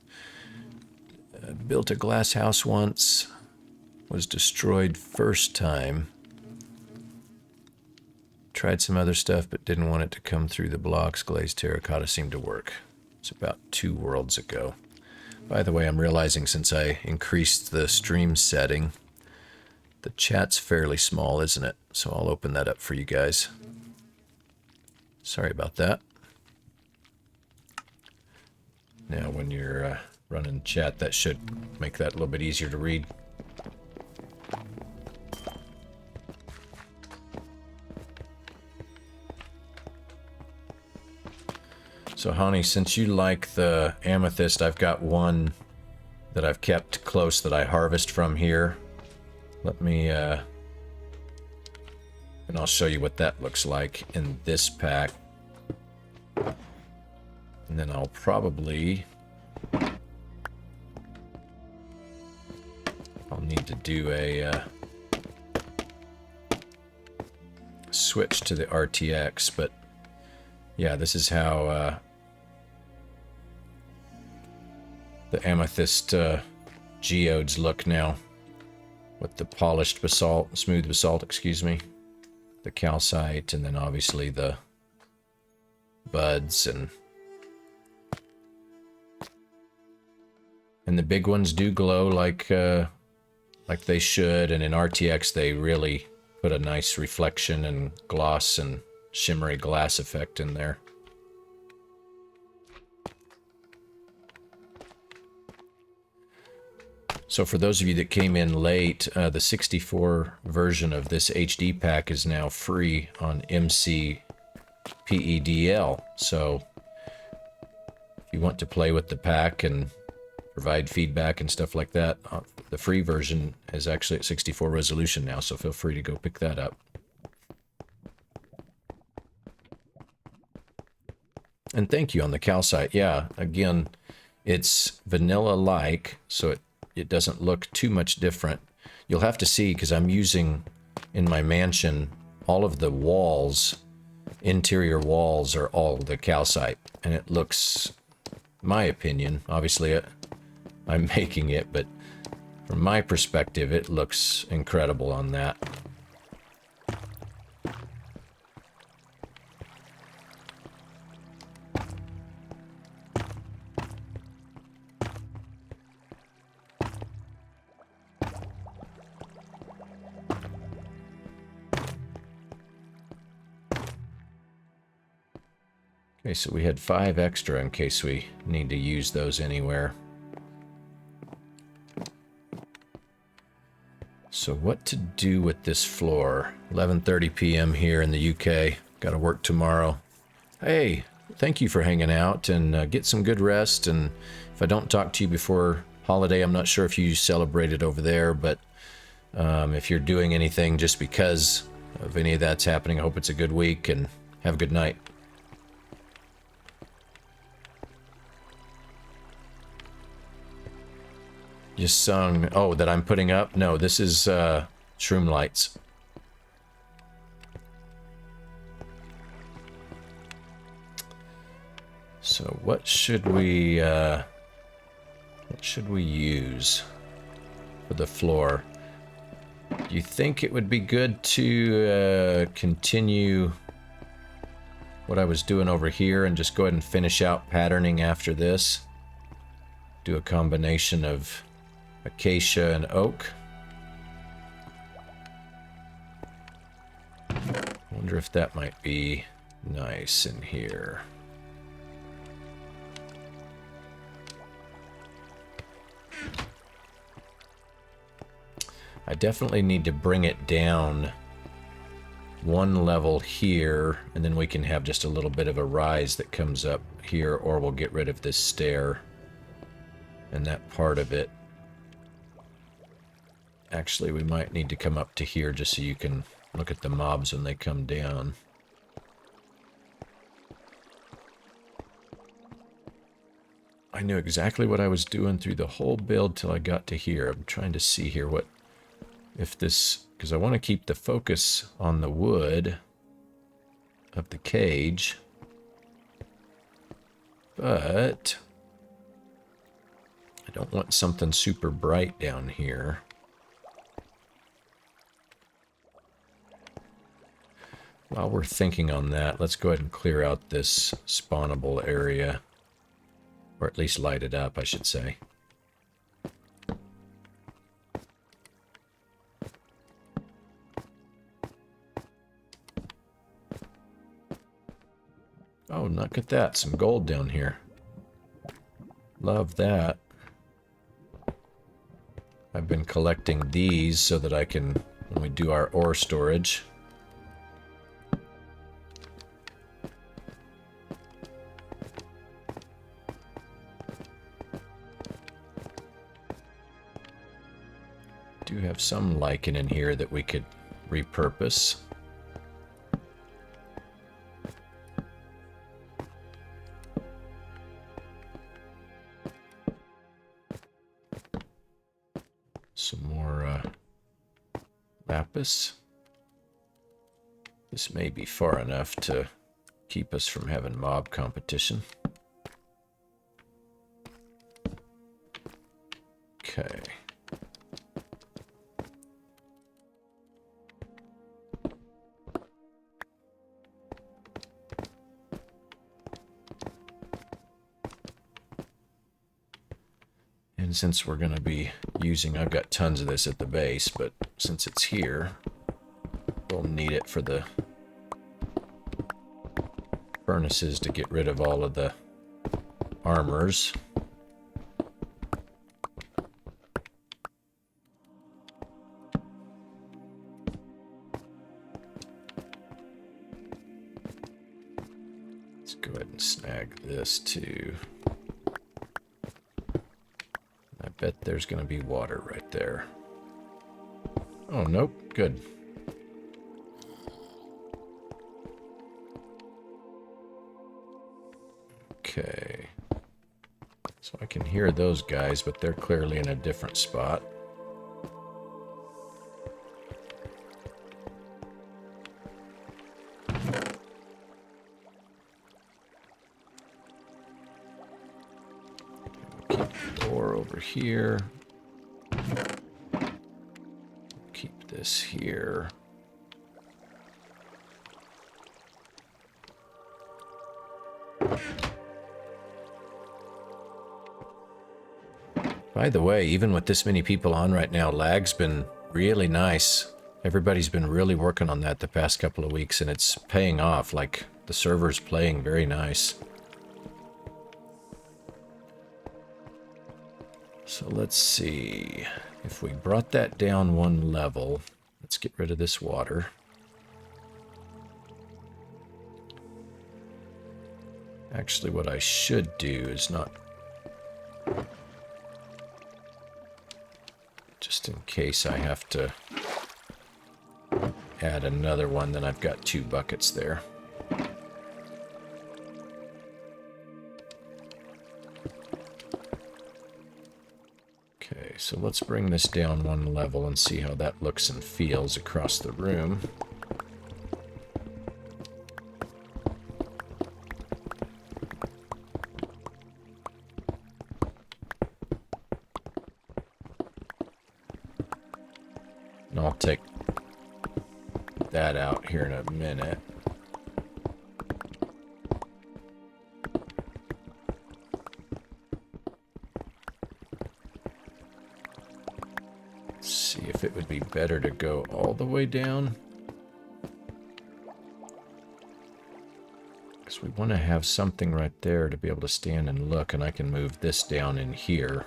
Built a glass house once. Was destroyed first time. Tried some other stuff, but didn't want it to come through the blocks. Glazed terracotta seemed to work. It's about 2 worlds ago. By the way, I'm realizing since I increased the stream setting, the chat's fairly small, isn't it? So I'll open that up for you guys. Sorry about that. Now, when you're running chat, that should make that a little bit easier to read. So, honey, since you like the amethyst, I've got one that I've kept close that I harvest from here. Let me, and I'll show you what that looks like in this pack. And then I'll probably... I'll need to do a switch to the RTX, but yeah, this is how the amethyst geodes look now, with the polished basalt, smooth basalt, excuse me, the calcite, and then obviously the buds, and the big ones do glow like they should, and in RTX they really put a nice reflection and gloss and shimmery glass effect in there. So for those of you that came in late, the 64 version of this HD pack is now free on MC PEDL. So if you want to play with the pack and provide feedback and stuff like that, the free version is actually at 64 resolution now, so feel free to go pick that up. And thank you on the calcite. Yeah, again, it's vanilla-like, so it doesn't look too much different. You'll have to see, because I'm using, in my mansion, all of the walls, interior walls are all the calcite, and it looks, my opinion, obviously I'm making it, but from my perspective, it looks incredible on that. Okay, so we had 5 extra in case we need to use those anywhere. So what to do with this floor? 11:30 p.m. here in the UK. Got to work tomorrow. Hey, thank you for hanging out, and get some good rest. And if I don't talk to you before holiday, I'm not sure if you celebrated over there, but if you're doing anything just because of any of that's happening, I hope it's a good week, and have a good night. Just sung, oh, that I'm putting up? No, this is Shroom Lights. So what should we use for the floor? Do you think it would be good to continue what I was doing over here and just go ahead and finish out patterning after this? Do a combination of acacia and oak. Wonder if that might be nice in here. I definitely need to bring it down one level here, and then we can have just a little bit of a rise that comes up here, or we'll get rid of this stair and that part of it. Actually, we might need to come up to here just so you can look at the mobs when they come down. I knew exactly what I was doing through the whole build till I got to here. I'm trying to see here what, if this, because I want to keep the focus on the wood of the cage, but I don't want something super bright down here. While we're thinking on that, let's go ahead and clear out this spawnable area. Or at least light it up, I should say. Oh, look at that. Some gold down here. Love that. I've been collecting these so that I can, when we do our ore storage, do have some lichen in here that we could repurpose. Some more lapis. This may be far enough to keep us from having mob competition. Okay. And since we're going to be using, I've got tons of this at the base, but since it's here, we'll need it for the furnaces to get rid of all of the armors. Let's go ahead and snag this too. I bet there's going to be water right there. Oh, nope. Good. Okay. So I can hear those guys, but they're clearly in a different spot. Here. Keep this here. By the way, even with this many people on right now, lag's been really nice. Everybody's been really working on that the past couple of weeks, and it's paying off. Like, the server's playing very nice. So let's see, if we brought that down one level, let's get rid of this water. Actually, what I should do is not, just in case I have to add another one, then I've got 2 buckets there. So let's bring this down one level and see how that looks and feels across the room. And I'll take that out here in a minute. It would be better to go all the way down, because we want to have something right there to be able to stand and look, and I can move this down in here.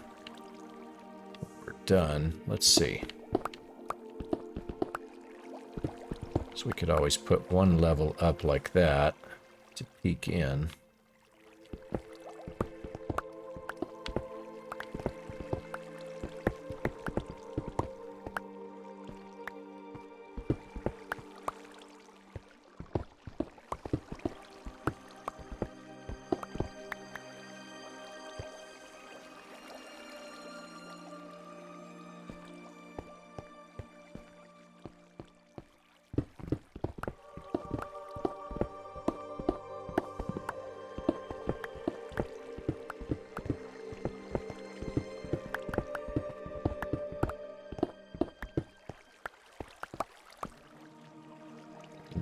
We're done. Let's see. So we could always put one level up like that to peek in.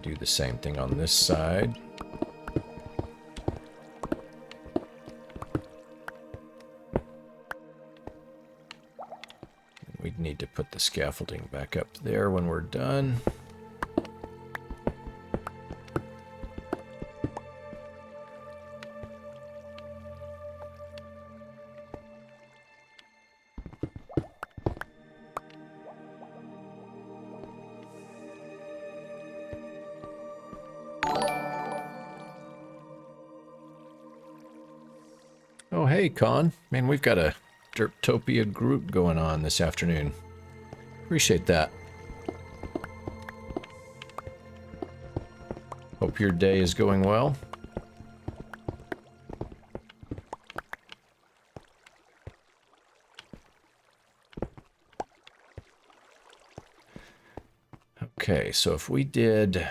Do the same thing on this side. We'd need to put the scaffolding back up there when we're done. Oh, hey, Con. Man, we've got a Derptopia group going on this afternoon. Appreciate that. Hope your day is going well. Okay, so if we did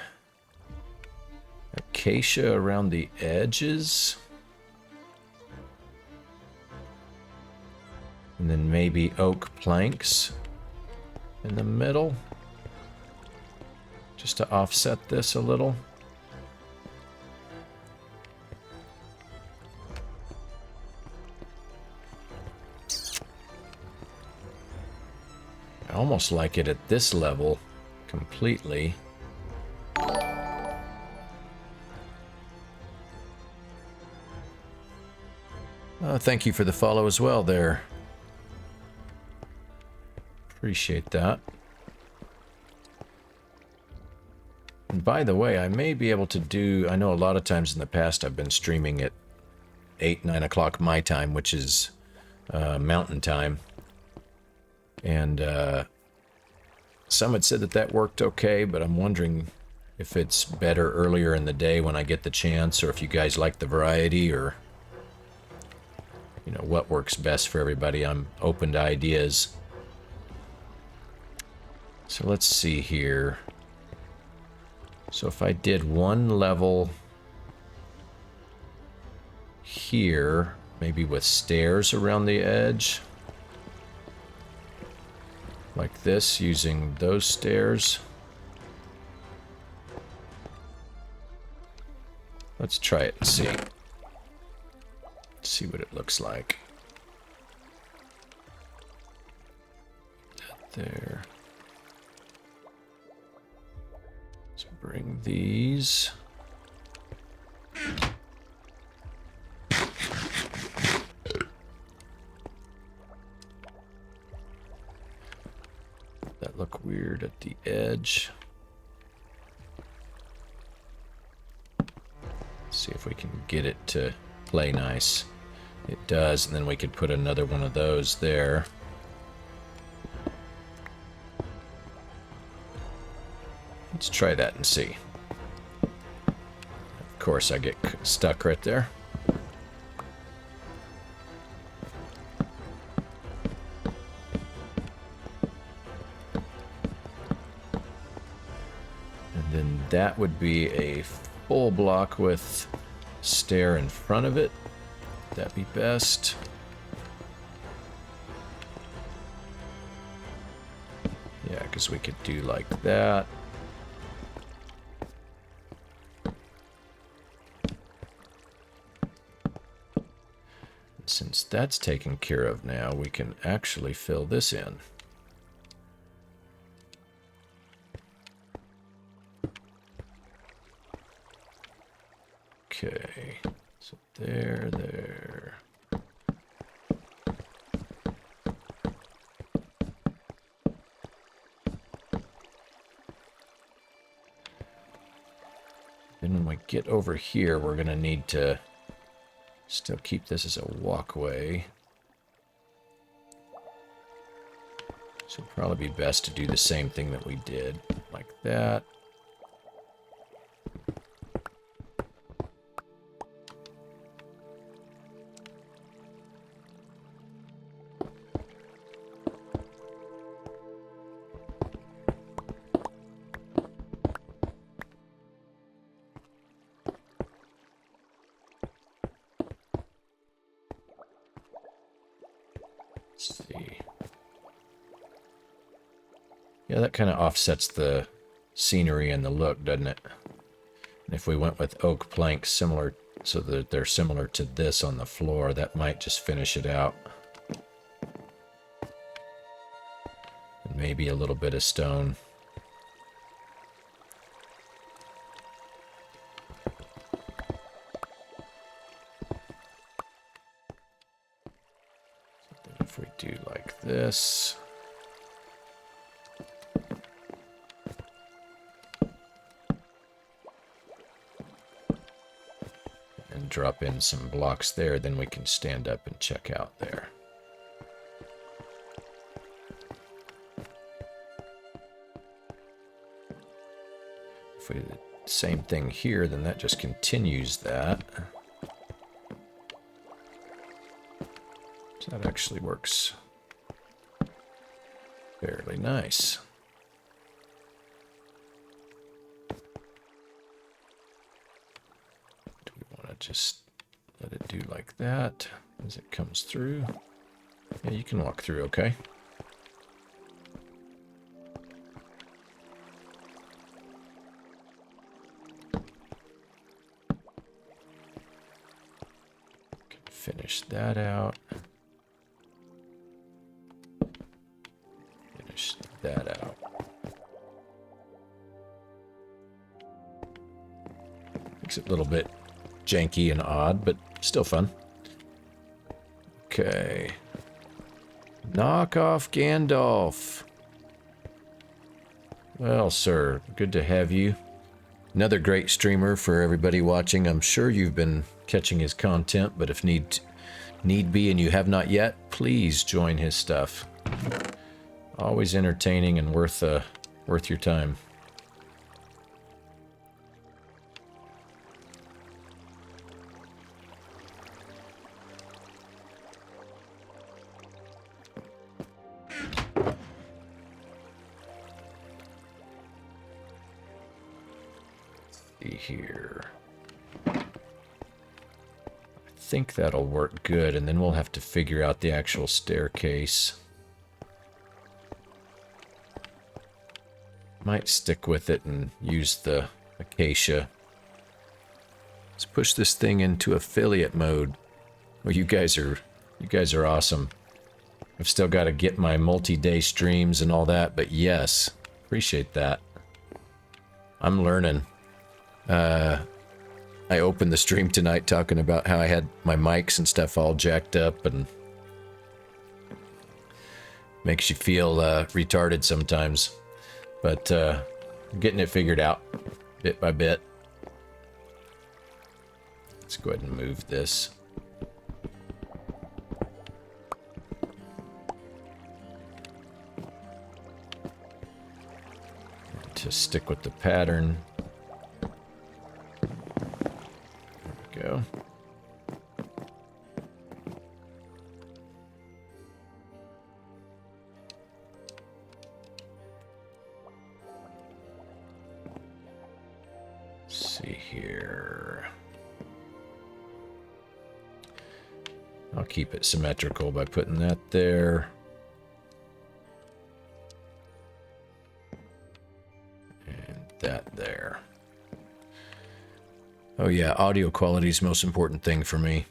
acacia around the edges. And then maybe oak planks in the middle. Just to offset this a little. I almost like it at this level completely. Thank you for the follow as well there. Appreciate that. And by the way, I may be able to do... I know a lot of times in the past I've been streaming at 8, 9 o'clock my time, which is mountain time. And some had said that that worked okay, but I'm wondering if it's better earlier in the day when I get the chance, or if you guys like the variety, or... you know, what works best for everybody. I'm open to ideas. So let's see here. So if I did one level here, maybe with stairs around the edge, like this, using those stairs. Let's try it and see. See what it looks like. That there. Let's bring these. That look weird at the edge. See if we can get it to play nice. It does, and then we could put another one of those there. Let's try that and see. Of course, I get stuck right there. And then that would be a full block with stair in front of it. That'd be best. Yeah, because we could do like that. Since that's taken care of now, we can actually fill this in. Okay, so there. Then when we get over here, we're going to need to still keep this as a walkway. So it'll probably be best to do the same thing that we did, like that. Yeah, that kind of offsets the scenery and the look, doesn't it? And if we went with oak planks similar, so that they're similar to this on the floor, that might just finish it out. And maybe a little bit of stone. So then if we do like this... drop in some blocks there, then we can stand up and check out there. If we do the same thing here, then that just continues that. So that actually works fairly nice. just let it do like that as it comes through. Yeah, you can walk through, okay? Finish that out. Finish that out. Makes it a little bit janky and odd, but still fun. Okay. Knock off Gandalf. Well, sir, good to have you. Another great streamer for everybody watching. I'm sure you've been catching his content, but if need be and you have not yet, please join his stuff. Always entertaining and worth your time. See here. I think that'll work good, and then we'll have to figure out the actual staircase. Might stick with it and use the acacia. Let's push this thing into affiliate mode. Well, you guys are awesome. I've still got to get my multi-day streams and all that, but yes, appreciate that. I'm learning. I opened the stream tonight talking about how I had my mics and stuff all jacked up, and makes you feel retarded sometimes. But getting it figured out bit by bit. Let's go ahead and move this. To stick with the pattern. Go. Let's see here. I'll keep it symmetrical by putting that there. And that there. Oh yeah, audio quality is the most important thing for me.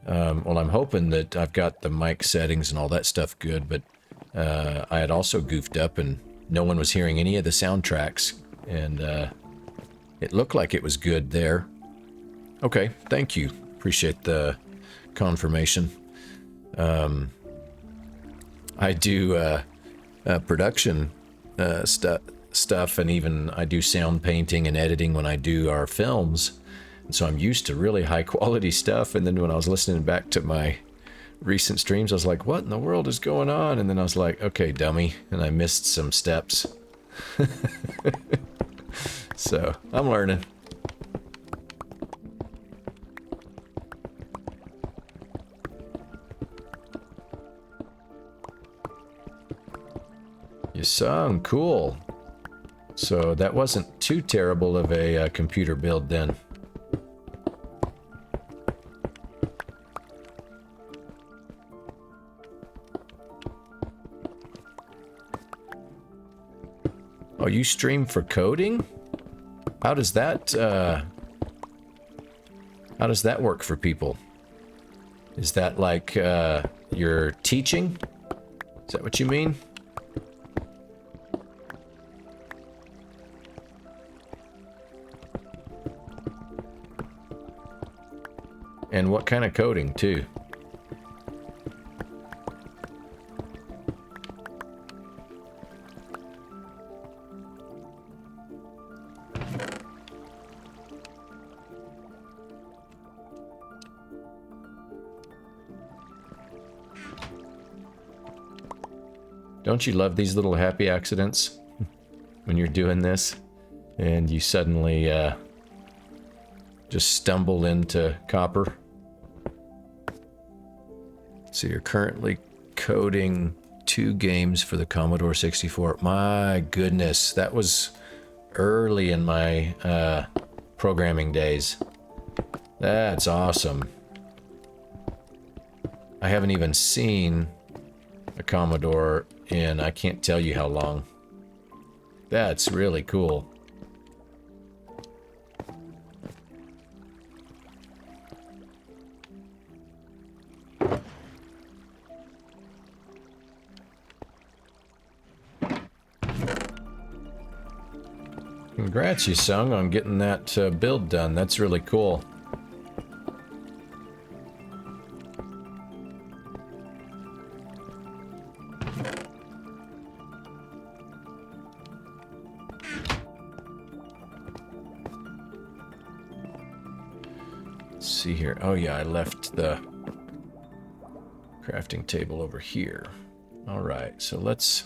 Well, I'm hoping that I've got the mic settings and all that stuff good, but I had also goofed up and no one was hearing any of the soundtracks, and it looked like it was good there. Okay, thank you. Appreciate the confirmation. I do production stuff, and even I do sound painting and editing when I do our films, and so I'm used to really high quality stuff. And then when I was listening back to my recent streams, I was like, what in the world is going on? And then I was like, okay, dummy, and I missed some steps. So I'm learning. You sound cool. So that wasn't too terrible of a computer build then. Oh, you stream for coding? How does that work for people? Is that like you're teaching? Is that what you mean? And what kind of coding, too? Don't you love these little happy accidents when you're doing this and you suddenly just stumble into copper? So you're currently coding 2 games for the Commodore 64. My goodness, that was early in my programming days. That's awesome. I haven't even seen a Commodore in I can't tell you how long. That's really cool. Congrats, you Sung, on getting that build done. That's really cool. Let's see here. Oh yeah, I left the crafting table over here. All right, so let's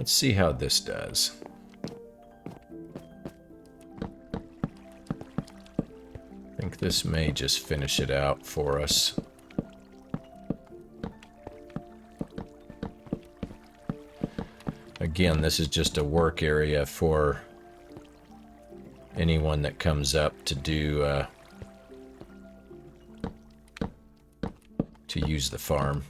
see how this does. I think this may just finish it out for us. Again, this is just a work area for anyone that comes up to do to use the farm.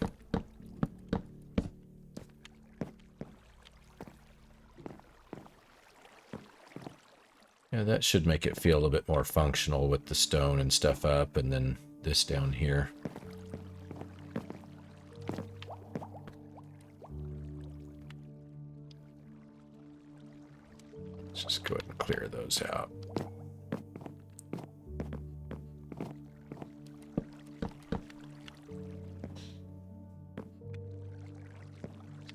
Yeah, that should make it feel a bit more functional with the stone and stuff up, and then this down here. Let's just go ahead and clear those out.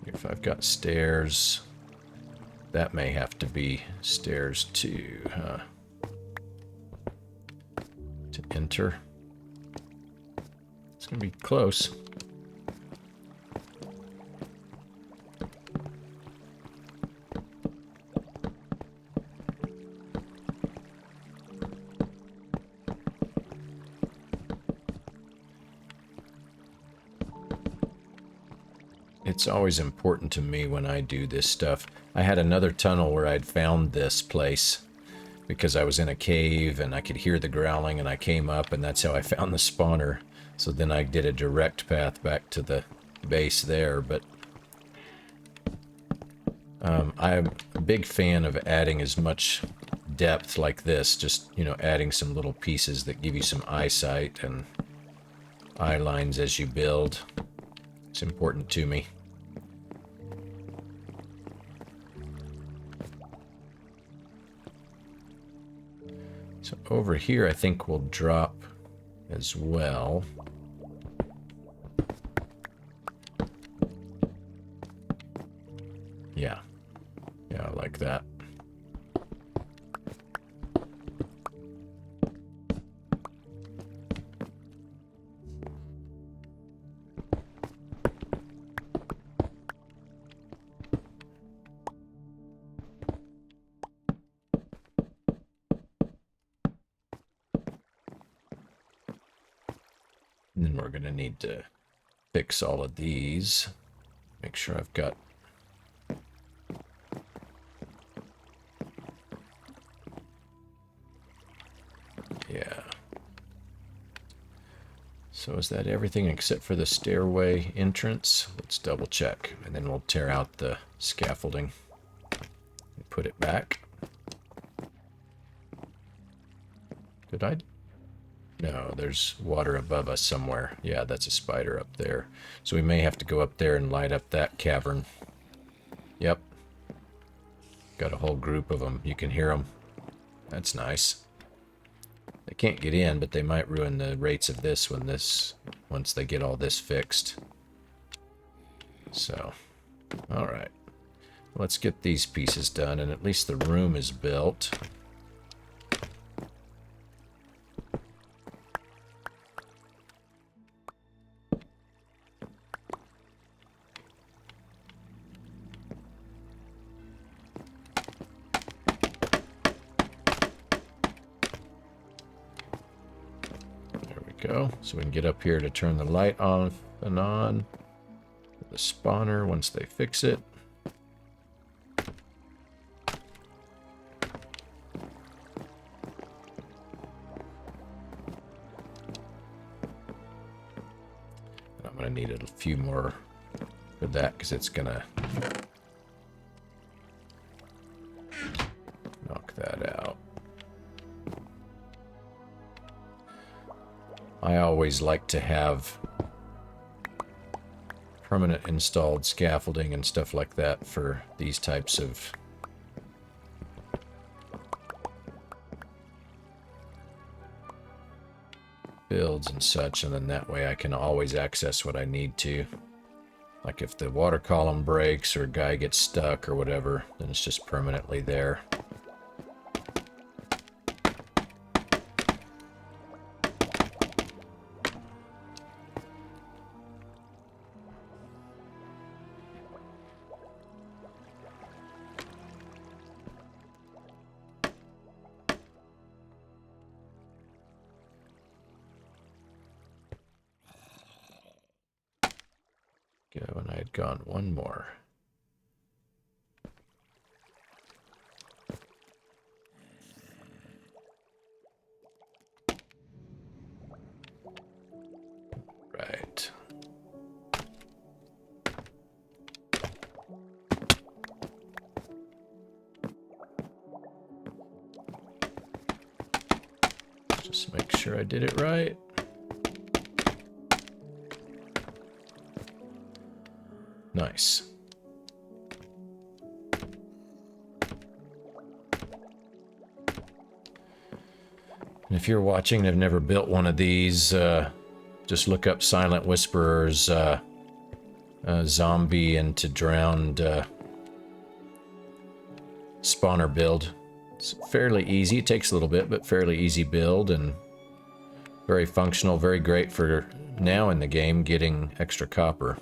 If I've got stairs, that may have to be stairs too, huh? To enter. It's gonna be close. It's always important to me when I do this stuff. I had another tunnel where I'd found this place because I was in a cave and I could hear the growling, and I came up, and that's how I found the spawner. So then I did a direct path back to the base there, but I'm a big fan of adding as much depth like this, just, you know, adding some little pieces that give you some eyesight and eye lines as you build. It's important to me. So over here, I think we'll drop as well. Yeah. Yeah, I like that. And then we're going to need to fix all of these. Make sure I've got... Yeah. So is that everything except for the stairway entrance? Let's double check. And then we'll tear out the scaffolding and put it back. Did I... No, there's water above us somewhere. Yeah, that's a spider up there. So we may have to go up there and light up that cavern. Yep. Got a whole group of them. You can hear them. That's nice. They can't get in, but they might ruin the rates of this once they get all this fixed. So, alright. Let's get these pieces done, and at least the room is built. Go. So we can get up here to turn the light off and on. The spawner once they fix it. to need a few more for that because it's going to knock that out. I always like to have permanent installed scaffolding and stuff like that for these types of builds and such, and then that way I can always access what I need to. Like if the water column breaks or a guy gets stuck or whatever, then it's just permanently there. And I had gone one more. Right. Just make sure I did it right. Nice. And if you're watching and have never built one of these, just look up Silentwisperer's zombie into drowned spawner build. It's fairly easy. It takes a little bit, but fairly easy build and very functional, very great for now in the game getting extra copper.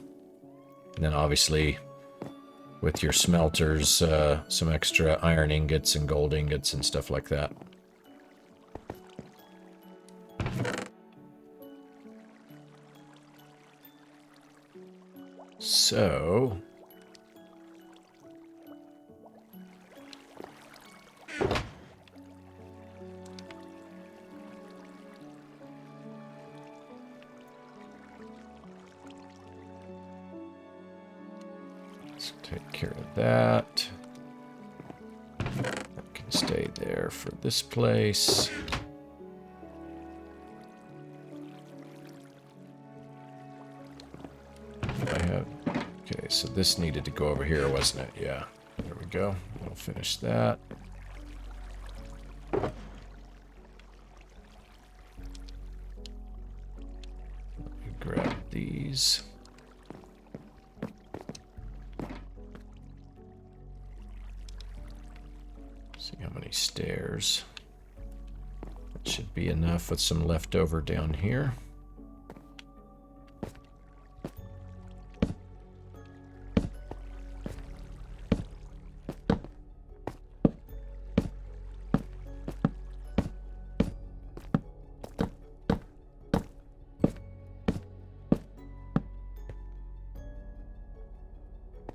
And then obviously with your smelters, some extra iron ingots and gold ingots and stuff like that. So... take care of that. That can stay there for this place. I have... Okay, so this needed to go over here, wasn't it? Yeah. There we go. We'll finish that. Let me grab these. See how many stairs. That should be enough with some leftover down here.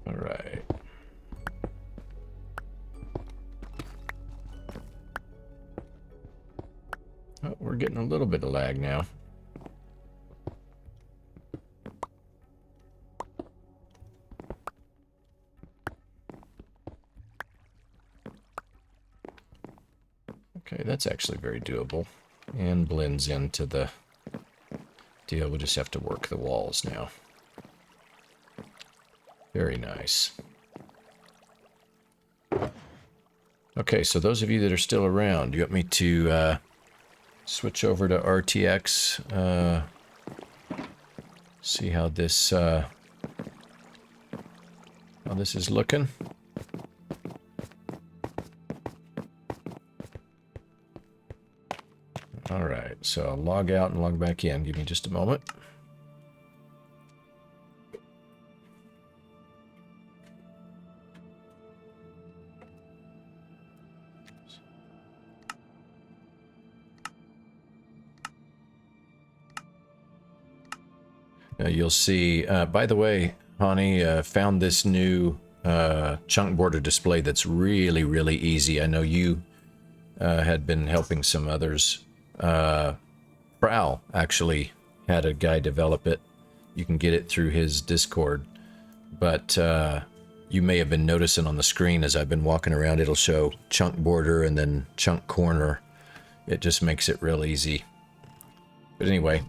All right. Oh, we're getting a little bit of lag now. Okay, that's actually very doable and blends into the deal. We'll just have to work the walls now. Very nice. Okay, so those of you that are still around, you want me to switch over to RTX, see how this is looking. All right, so I'll log out and log back in. Give me just a moment. You'll see, by the way, Hani, found this new chunk border display that's really, really easy. I know you had been helping some others. Prowl actually had a guy develop it. You can get it through his Discord. But you may have been noticing on the screen as I've been walking around, it'll show chunk border and then chunk corner. It just makes it real easy. But anyway,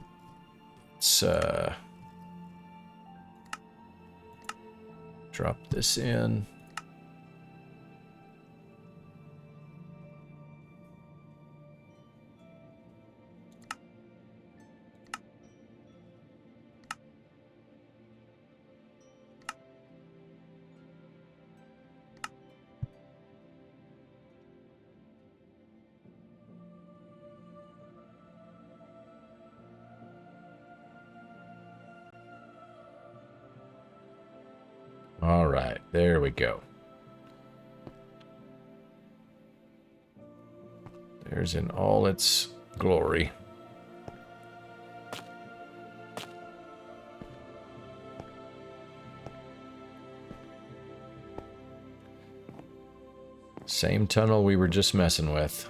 let's drop this in. All right, there we go. There's in all its glory. Same tunnel we were just messing with.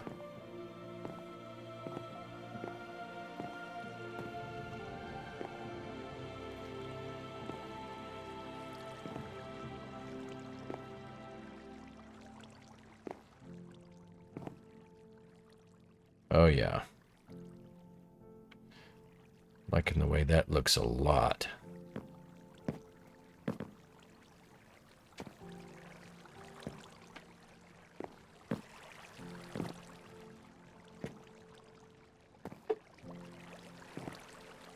Oh yeah. Liking the way that looks a lot.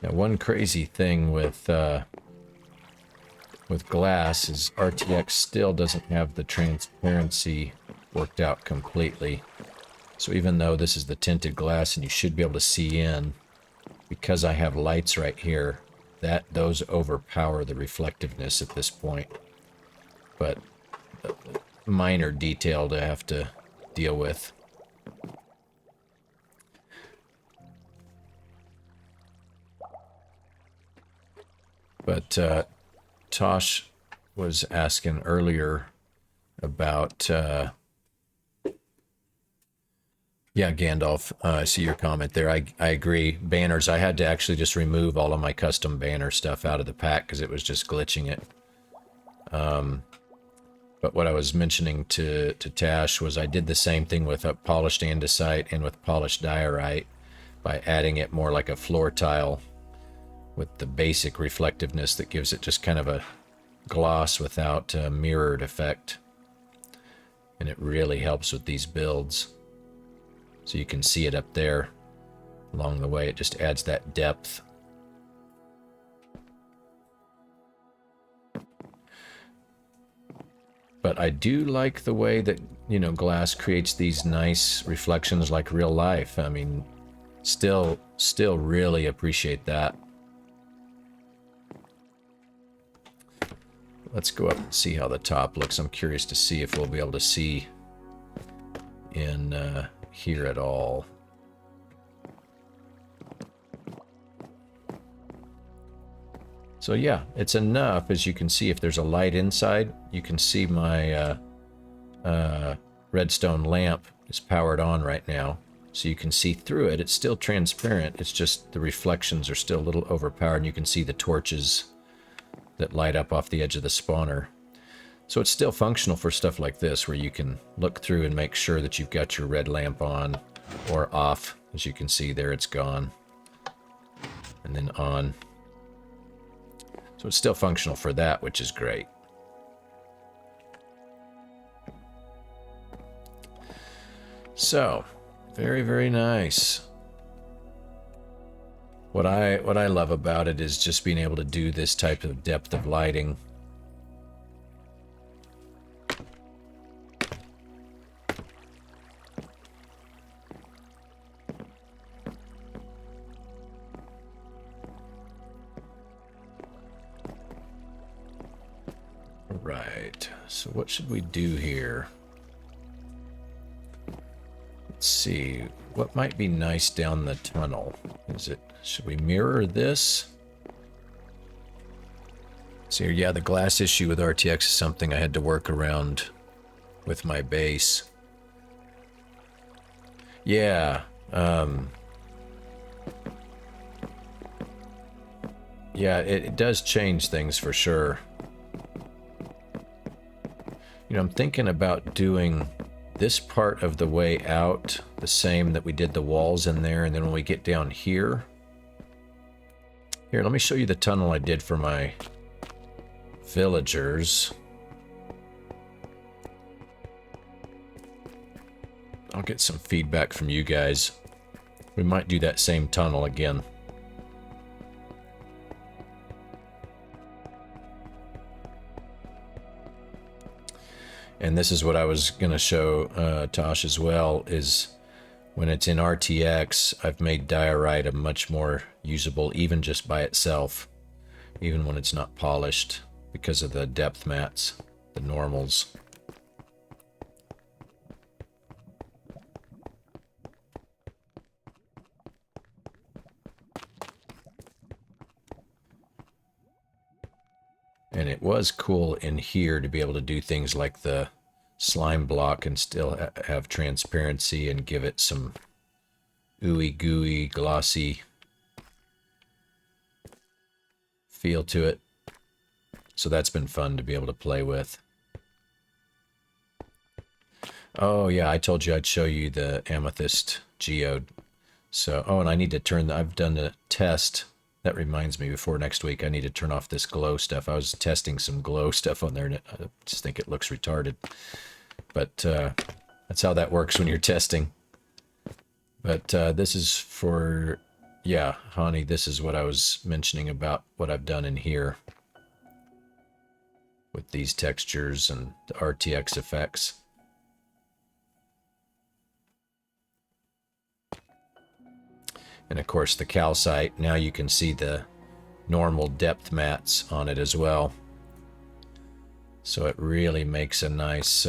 Now, one crazy thing with glass is RTX still doesn't have the transparency worked out completely. So even though this is the tinted glass and you should be able to see in, because I have lights right here, those overpower the reflectiveness at this point. But a minor detail to have to deal with. But Tosh was asking earlier about... yeah, Gandalf, I see your comment there. I agree. Banners, I had to actually just remove all of my custom banner stuff out of the pack because it was just glitching it. But what I was mentioning to Tash was I did the same thing with a polished andesite and with polished diorite by adding it more like a floor tile with the basic reflectiveness that gives it just kind of a gloss without a mirrored effect. And it really helps with these builds. So you can see it up there along the way. It just adds that depth. But I do like the way that, you know, glass creates these nice reflections like real life. I mean, still really appreciate that. Let's go up and see how the top looks. I'm curious to see if we'll be able to see in here at all. So yeah, it's enough, as you can see. If there's a light inside, you can see my redstone lamp is powered on right now, so you can see through it. It's still transparent, it's just the reflections are still a little overpowered, and you can see the torches that light up off the edge of the spawner. So it's still functional for stuff like this, where you can look through and make sure that you've got your red lamp on or off. As you can see there, it's gone. And then on. So it's still functional for that, which is great. So, very, very nice. What I love about it is just being able to do this type of depth of lighting. Right, so what should we do here? Let's see, what might be nice down the tunnel? Should we mirror this? So yeah, the glass issue with RTX is something I had to work around with my base. Yeah, Yeah, it does change things for sure. You know, I'm thinking about doing this part of the way out the same that we did the walls in there, and then when we get down here... Here, let me show you the tunnel I did for my villagers. I'll get some feedback from you guys. We might do that same tunnel again. And this is what I was going to show Tosh as well, is when it's in RTX, I've made diorite a much more usable, even just by itself, even when it's not polished, because of the depth mats, the normals. And it was cool in here to be able to do things like the slime block and still have transparency and give it some ooey gooey, glossy feel to it. So that's been fun to be able to play with. Oh yeah, I told you I'd show you the amethyst geode. So, oh, and I need to turn I've done a test. That reminds me, before next week, I need to turn off this glow stuff. I was testing some glow stuff on there, and I just think it looks retarded. But that's how that works when you're testing. But this is for, yeah, Hani, this is what I was mentioning about what I've done in here with these textures and the RTX effects. And of course the calcite, now you can see the normal depth mats on it as well. So it really makes a nice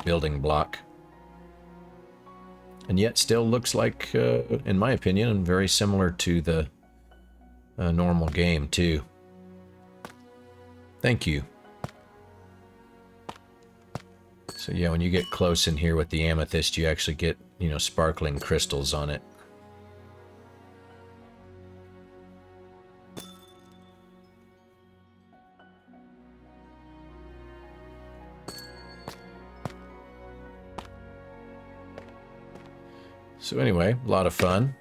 building block. And yet still looks like, in my opinion, very similar to the normal game too. Thank you. So yeah, when you get close in here with the amethyst, you actually get, you know, sparkling crystals on it. So anyway, a lot of fun.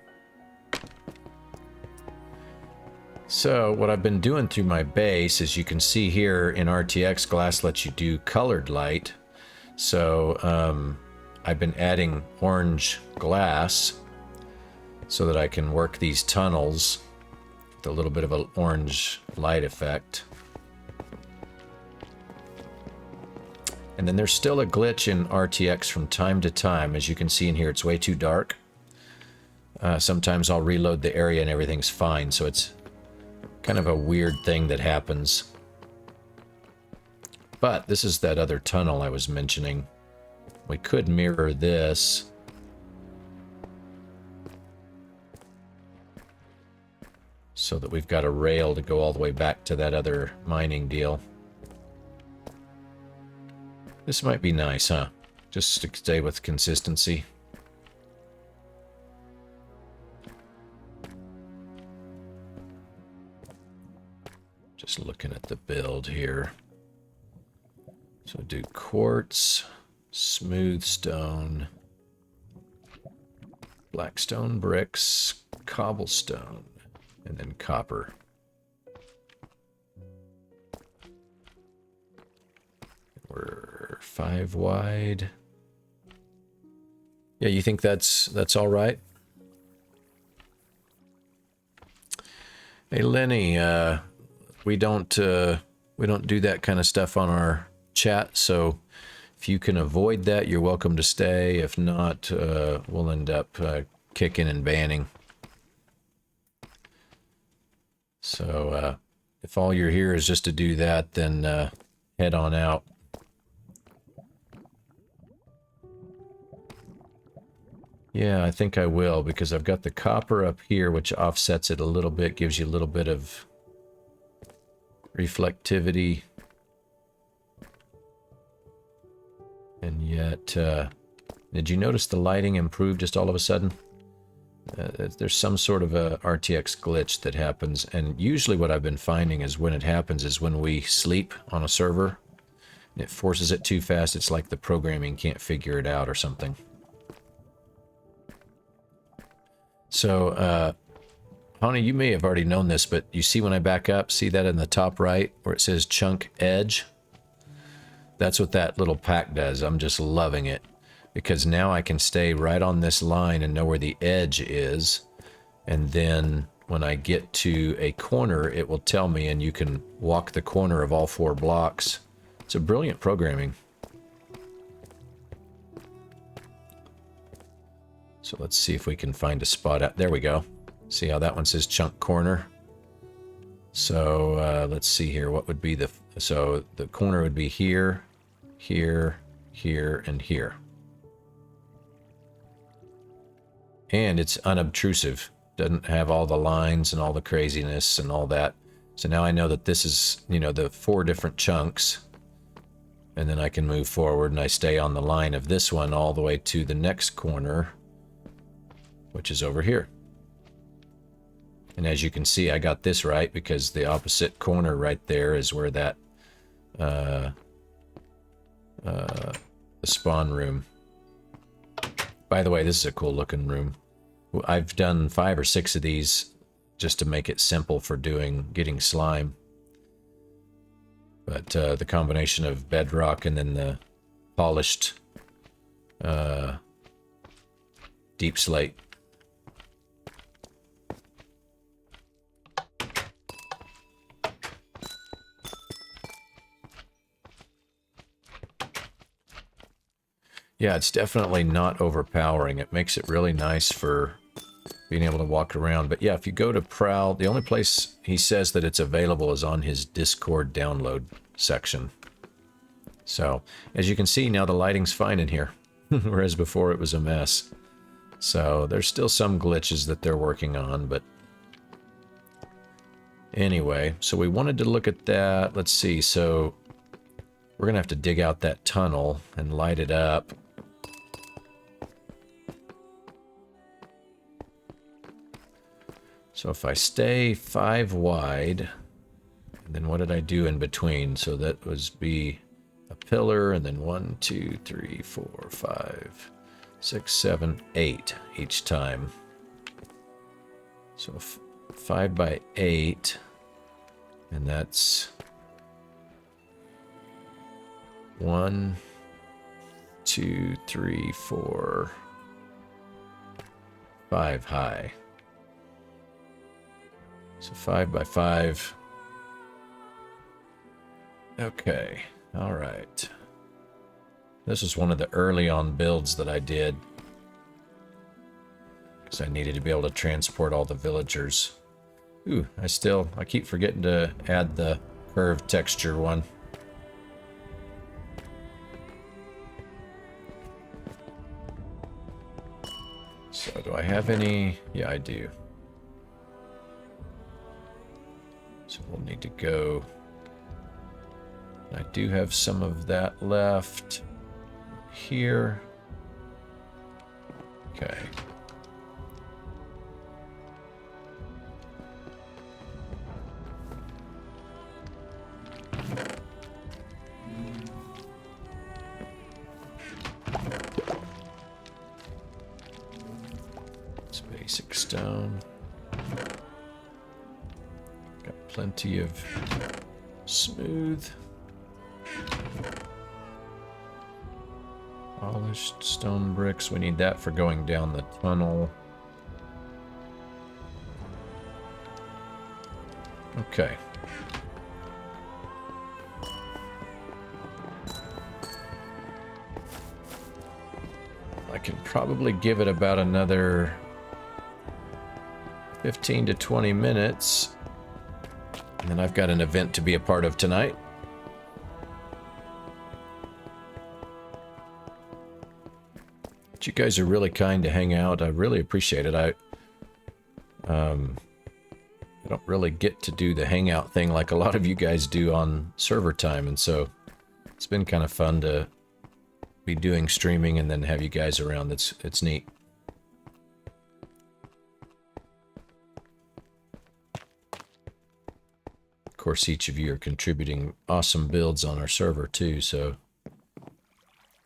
So what I've been doing through my base, as you can see here in RTX, glass lets you do colored light. So I've been adding orange glass so that I can work these tunnels with a little bit of an orange light effect. And then there's still a glitch in RTX from time to time. As you can see in here, it's way too dark. Sometimes I'll reload the area and everything's fine, so it's kind of a weird thing that happens. But this is that other tunnel I was mentioning. We could mirror this. So that we've got a rail to go all the way back to that other mining deal. This might be nice, huh? Just to stay with consistency. Just looking at the build here. So do quartz, smooth stone, black stone bricks, cobblestone, and then copper. We're 5 wide. Yeah, you think that's all right? Hey Lenny, we don't do that kind of stuff on our chat, so if you can avoid that, you're welcome to stay. If not, we'll end up kicking and banning. So if all you're here is just to do that, then head on out. Yeah, I think I will, because I've got the copper up here, which offsets it a little bit, gives you a little bit of reflectivity. And yet, did you notice the lighting improved just all of a sudden? There's some sort of a RTX glitch that happens, and usually what I've been finding is when it happens is when we sleep on a server, and it forces it too fast. It's like the programming can't figure it out or something. So, Honey, you may have already known this, but you see when I back up, see that in the top right where it says chunk edge? That's what that little pack does. I'm just loving it because now I can stay right on this line and know where the edge is. And then when I get to a corner, it will tell me, and you can walk the corner of all 4 blocks. It's a brilliant programming. So let's see if we can find a spot out. There we go. See how that one says chunk corner? So let's see here. What would be the... So the corner would be here, here, here, and here. And it's unobtrusive. Doesn't have all the lines and all the craziness and all that. So now I know that this is, you know, the 4 different chunks. And then I can move forward and I stay on the line of this one all the way to the next corner, which is over here. And as you can see, I got this right because the opposite corner right there is where that the spawn room. By the way, this is a cool looking room. I've done 5 or 6 of these just to make it simple for getting slime. But the combination of bedrock and then the polished deep slate. Yeah, it's definitely not overpowering. It makes it really nice for being able to walk around. But yeah, if you go to Prowl, the only place he says that it's available is on his Discord download section. So, as you can see, now the lighting's fine in here, whereas before it was a mess. So, there's still some glitches that they're working on, but... Anyway, so we wanted to look at that. Let's see, so... We're gonna have to dig out that tunnel and light it up. So if I stay 5 wide, and then what did I do in between? So that was be a pillar, and then 1, 2, 3, 4, 5, 6, 7, 8 each time. So 5 by 8, and that's 1, 2, 3, 4, 5 high. So 5 by 5. Okay, all right. This is one of the early on builds that I did, because I needed to be able to transport all the villagers. Ooh, I keep forgetting to add the curved texture one. So do I have any? Yeah, I do. So we'll need to go. I do have some of that left here. Okay. It's basic stone. Got plenty of smooth. Polished stone bricks. We need that for going down the tunnel. Okay. I can probably give it about another 15 to 20 minutes. And then I've got an event to be a part of tonight. But you guys are really kind to hang out. I really appreciate it. I don't really get to do the hangout thing like a lot of you guys do on server time, and so it's been kind of fun to be doing streaming and then have you guys around. It's neat. course, each of you are contributing awesome builds on our server too, so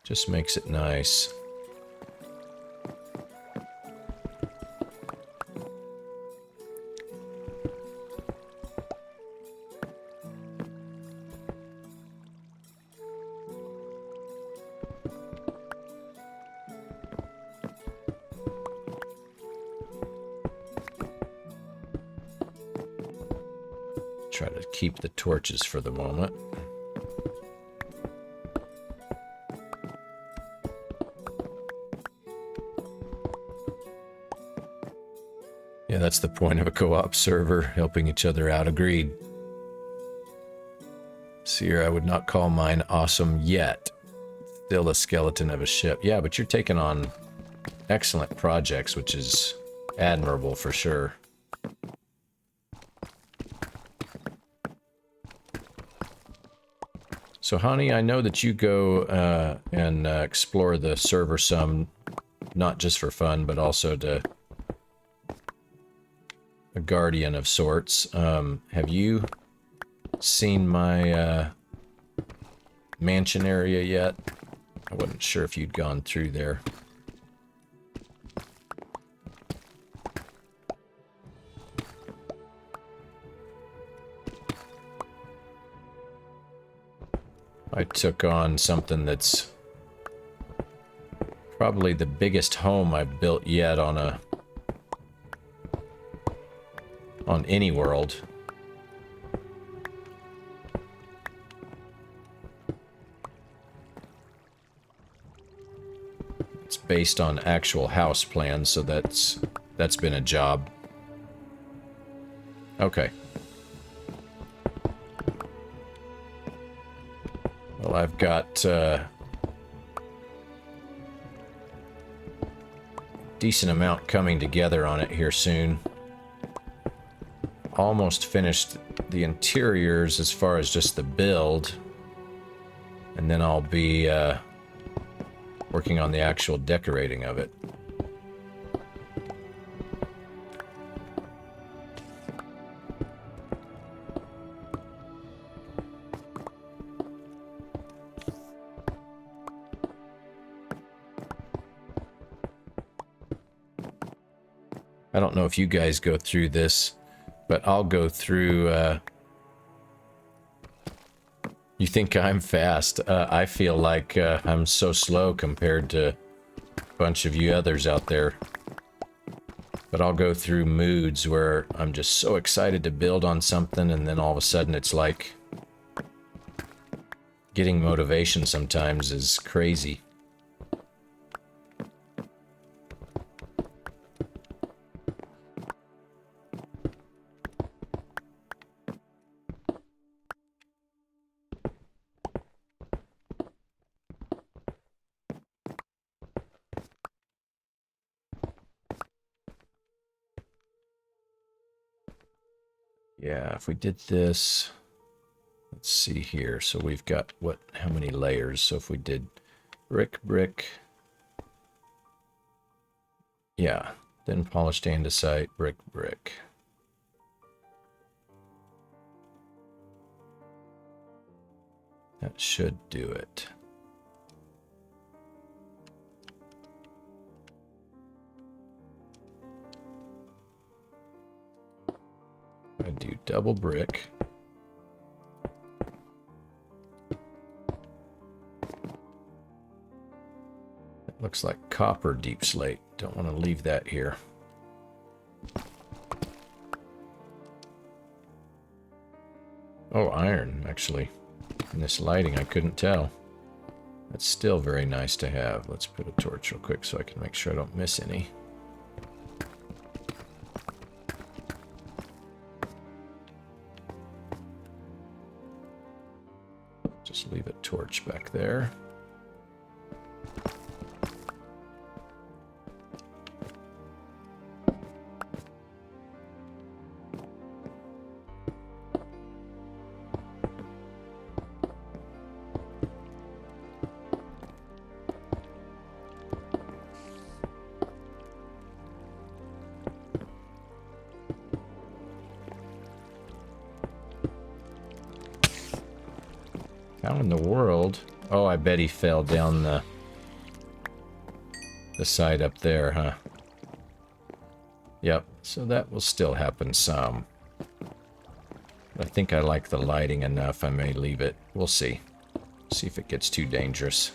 just makes it nice. Try to keep the torches for the moment. Yeah, that's the point of a co-op server, helping each other out. Agreed. Seer, I would not call mine awesome yet. Still a skeleton of a ship. Yeah, but you're taking on excellent projects, which is admirable for sure. So, honey, I know that you go and explore the server some, not just for fun, but also to a guardian of sorts. Have you seen my mansion area yet? I wasn't sure if you'd gone through there. I took on something that's probably the biggest home I've built yet on any world. It's based on actual house plans, so that's been a job. Okay. Well, I've got decent amount coming together on it here soon. Almost finished the interiors as far as just the build, and then I'll be working on the actual decorating of it. I don't know if you guys go through this, but I'll go through. You think I'm fast? I feel like I'm so slow compared to a bunch of you others out there. But I'll go through moods where I'm just so excited to build on something, and then all of a sudden it's like getting motivation sometimes is crazy. Yeah, if we did this, let's see here. So we've got how many layers? So if we did brick, yeah, then polished andesite, brick. That should do it. I do double brick. It looks like copper deep slate. Don't want to leave that here. Oh, iron, actually. In this lighting, I couldn't tell. That's still very nice to have. Let's put a torch real quick so I can make sure I don't miss any. Just leave a torch back there. How in the world? Oh, I bet he fell down the side up there, huh? Yep, so that will still happen some. I think I like the lighting enough, I may leave it. We'll see. See if it gets too dangerous.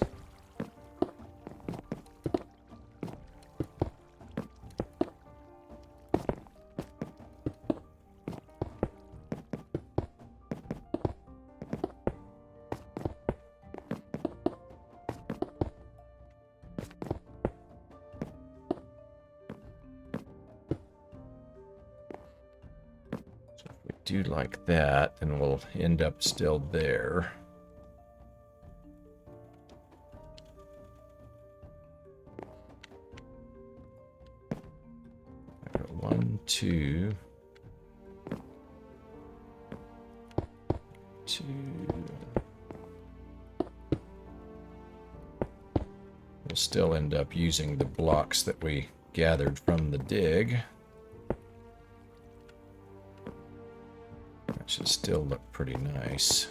Do like that, and we'll end up still there. I got 1, 2, 2. We'll still end up using the blocks that we gathered from the dig. Should still look pretty nice.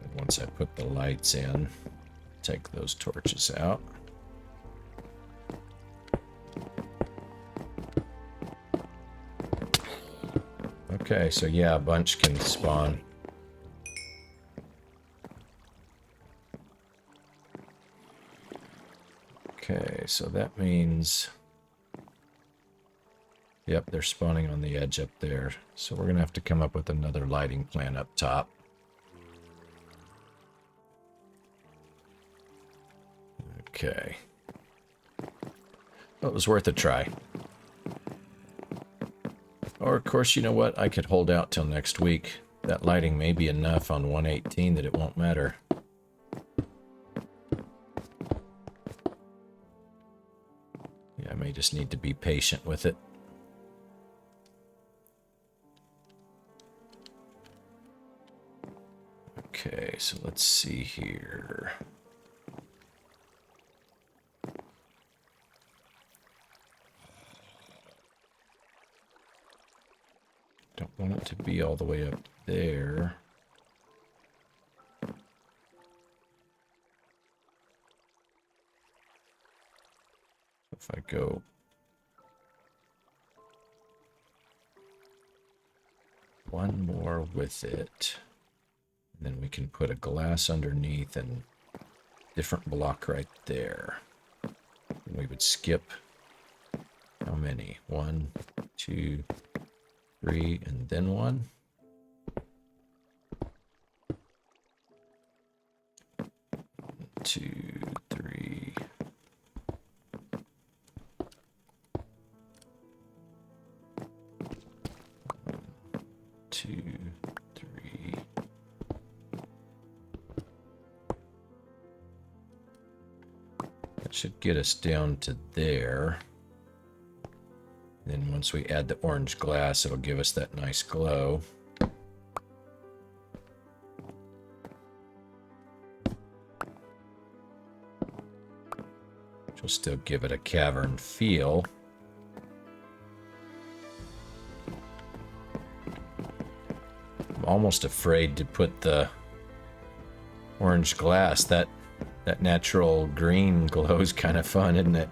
And once I put the lights in, take those torches out. Okay, so yeah, a bunch can spawn. Okay, so that means... Yep, they're spawning on the edge up there. So we're going to have to come up with another lighting plan up top. Okay. Well, it was worth a try. Or, of course, you know what? I could hold out till next week. That lighting may be enough on 118 that it won't matter. Yeah, I may just need to be patient with it. Okay, so let's see here. Don't want it to be all the way up there. If I go one more with it, then we can put a glass underneath and different block right there. And we would skip how many? 1, 2, 3, and then 1. 2, 3. 2, 3. That should get us down to there. Then once we add the orange glass, it'll give us that nice glow. Which will still give it a cavern feel. I'm almost afraid to put the orange glass. That natural green glow is kind of fun, isn't it?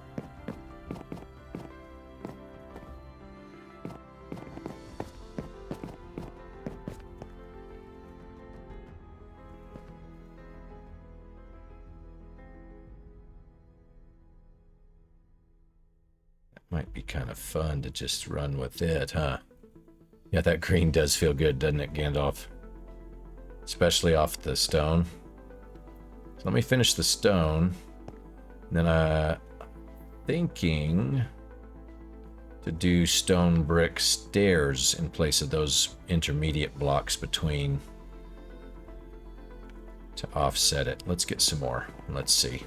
Might be kind of fun to just run with it, huh? Yeah, that green does feel good, doesn't it, Gandalf? Especially off the stone. So let me finish the stone. And then I'm thinking to do stone brick stairs in place of those intermediate blocks between to offset it. Let's get some more. Let's see.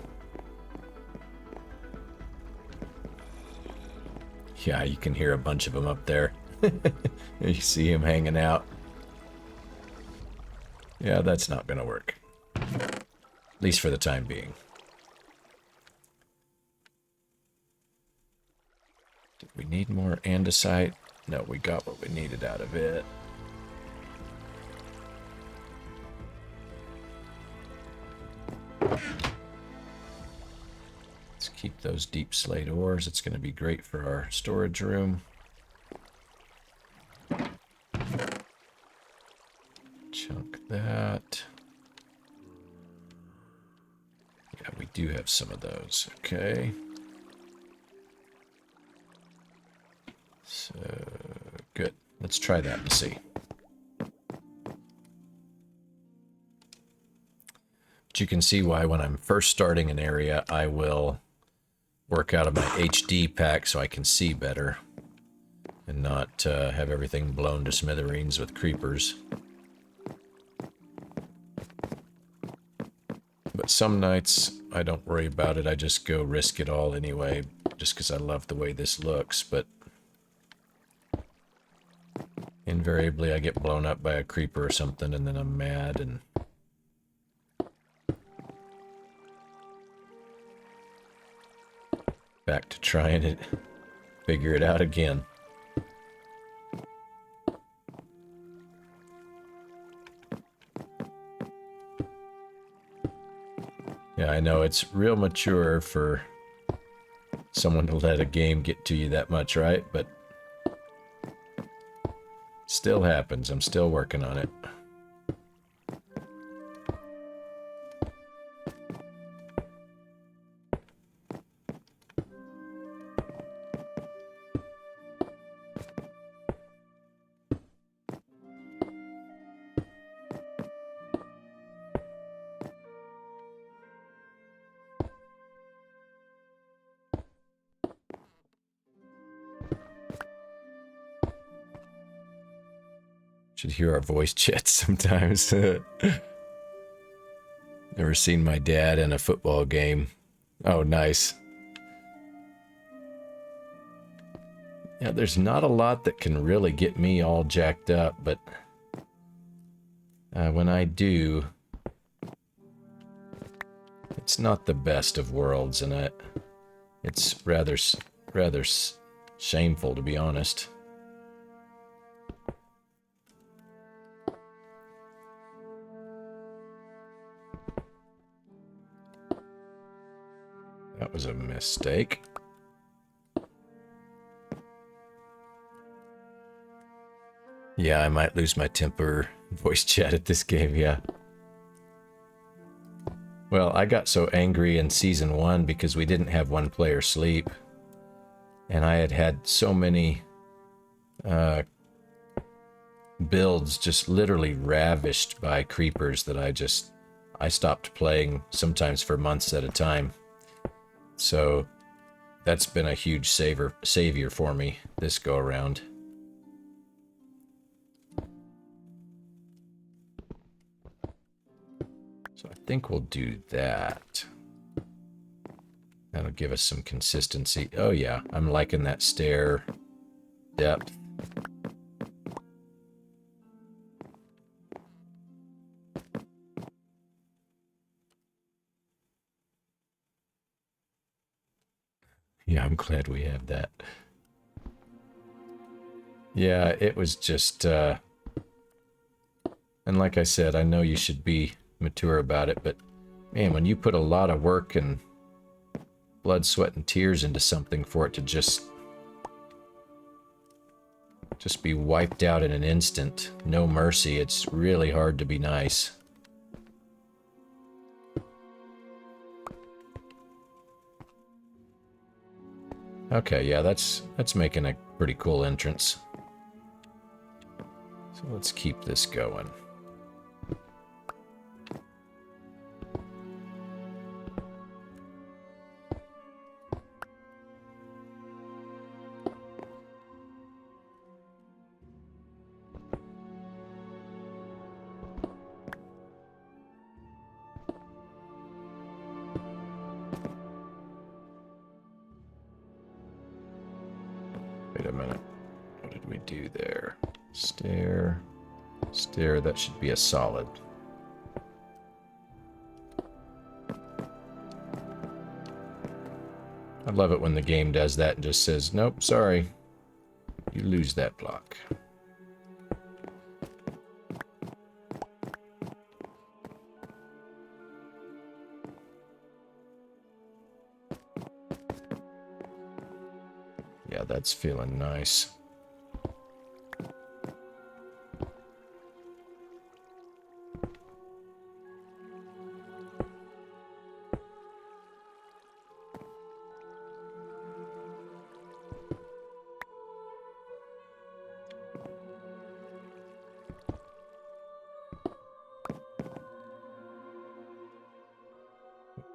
Yeah, you can hear a bunch of them up there. You see him hanging out. Yeah, that's not gonna work. At least for the time being. Did we need more andesite? No, we got what we needed out of it. Let's keep those deep slate ores. It's going to be great for our storage room. Chunk that. Yeah, we do have some of those. Okay. So, good. Let's try that and see. But you can see why when I'm first starting an area, I will work out of my HD pack so I can see better and not have everything blown to smithereens with creepers. But some nights I don't worry about it. I just go risk it all anyway, just because I love the way this looks. But invariably I get blown up by a creeper or something, and then I'm mad and back to trying to figure it out again. Yeah, I know it's real mature for someone to let a game get to you that much, right? But still happens. I'm still working on it. Should hear our voice chats sometimes. Never seen my dad in a football game. Oh, nice. Yeah, there's not a lot that can really get me all jacked up, but when I do, it's not the best of worlds, and it's rather shameful, to be honest. That was a mistake. Yeah, I might lose my temper voice chat at this game, yeah. Well, I got so angry in Season 1 because we didn't have one player sleep. And I had so many builds just literally ravished by creepers that I stopped playing sometimes for months at a time. So that's been a huge savior for me this go around. So I think we'll do that. That'll give us some consistency. Oh yeah, I'm liking that stair depth. Yeah, I'm glad we have that. Yeah, it was just, and like I said, I know you should be mature about it, but man, when you put a lot of work and blood, sweat, and tears into something for it to just be wiped out in an instant, no mercy, it's really hard to be nice. Okay, yeah, that's making a pretty cool entrance. So let's keep this going. Wait a minute. What did we do there? Stair. Stair, that should be a solid. I love it when the game does that and just says, nope, sorry. You lose that block. Yeah, that's feeling nice.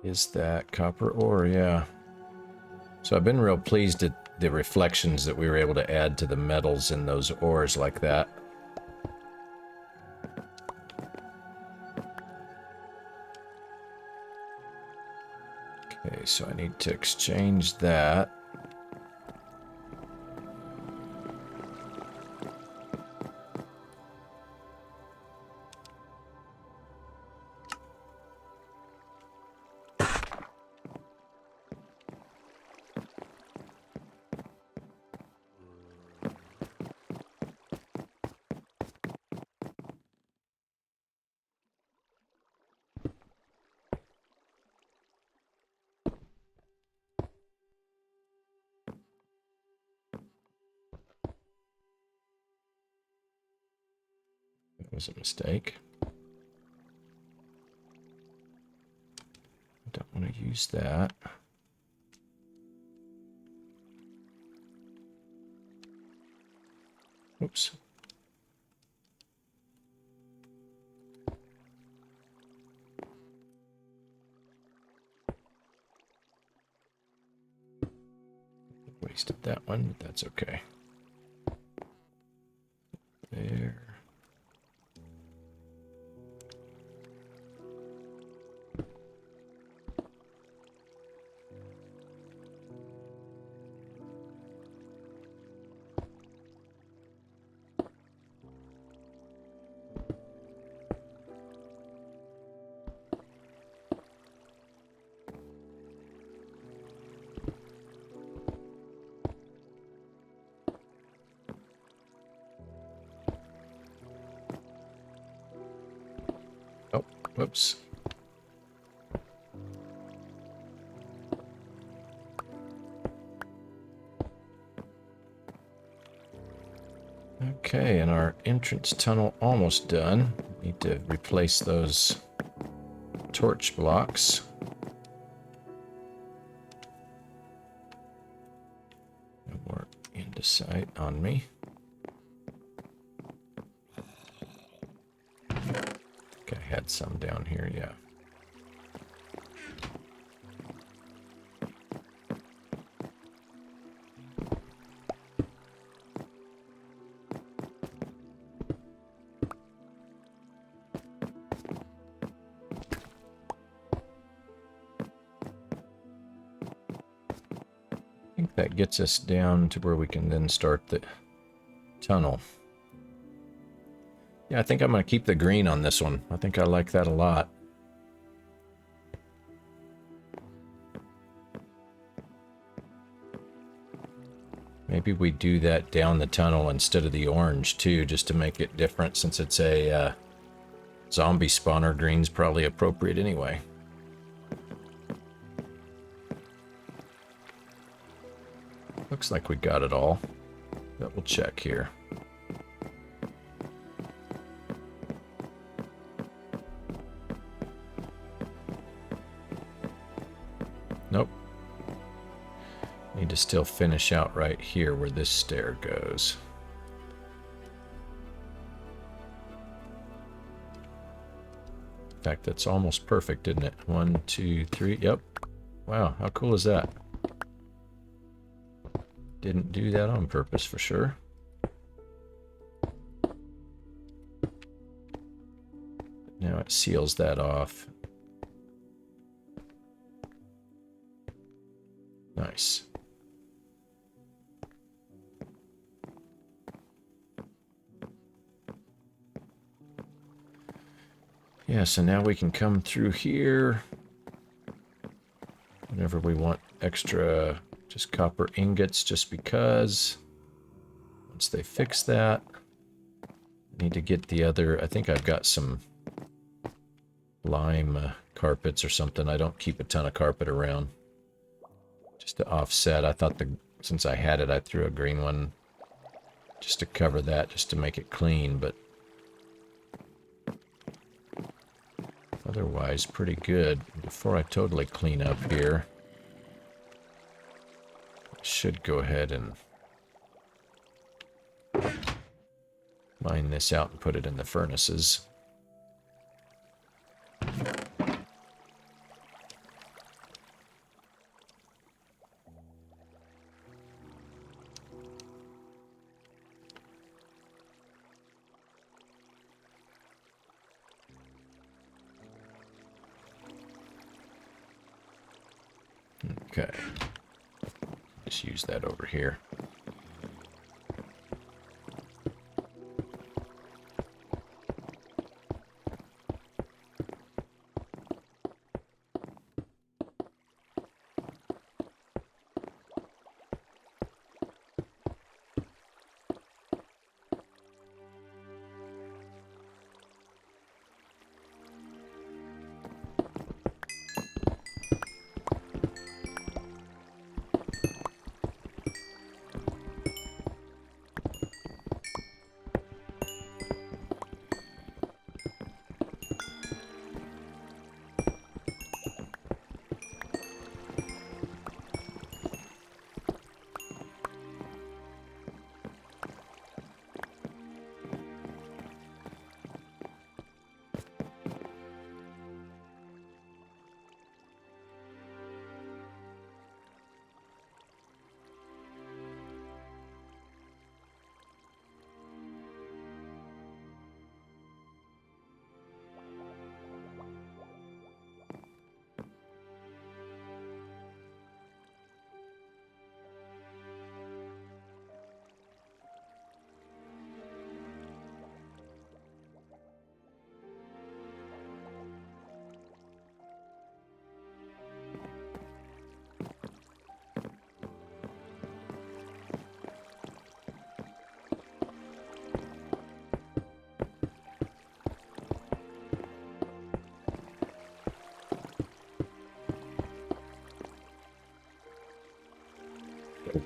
Is that copper ore? Yeah. So I've been real pleased at the reflections that we were able to add to the metals in those ores like that. Okay, so I need to exchange that. That was a mistake. I don't want to use that. Oops. Wasted that one, but that's okay. There. Oh, whoops. Okay, and our entrance tunnel almost done. Need to replace those torch blocks. No more andesite on me. Okay, I had some down here, yeah. I think that gets us down to where we can then start the tunnel. Yeah, I think I'm going to keep the green on this one. I think I like that a lot. Maybe we do that down the tunnel instead of the orange too, just to make it different, since it's a zombie spawner. Green's probably appropriate anyway. Looks like we got it all. Double check here. Nope. Need to still finish out right here where this stair goes. In fact, that's almost perfect, isn't it? 1, 2, 3. Yep. Wow, how cool is that? Didn't do that on purpose for sure. Now it seals that off. Nice. Yeah, so now we can come through here whenever we want extra just copper ingots just because. Once they fix that, I need to get the other. I think I've got some lime carpets or something. I don't keep a ton of carpet around. Just to offset. I thought since I had it, I threw a green one just to cover that, just to make it clean, but otherwise pretty good. Before I totally clean up here, I should go ahead and mine this out and put it in the furnaces. Okay, just use that over here.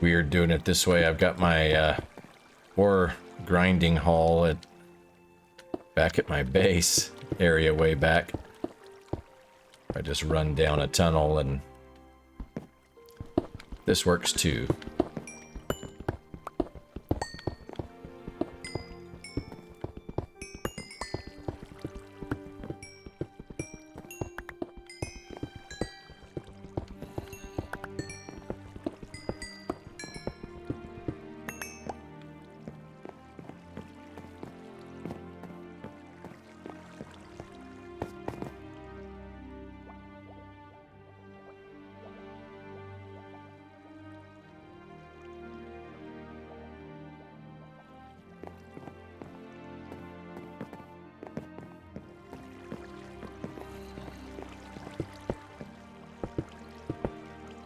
Weird doing it this way. I've got my ore grinding hall back at my base area way back. I just run down a tunnel, and this works too.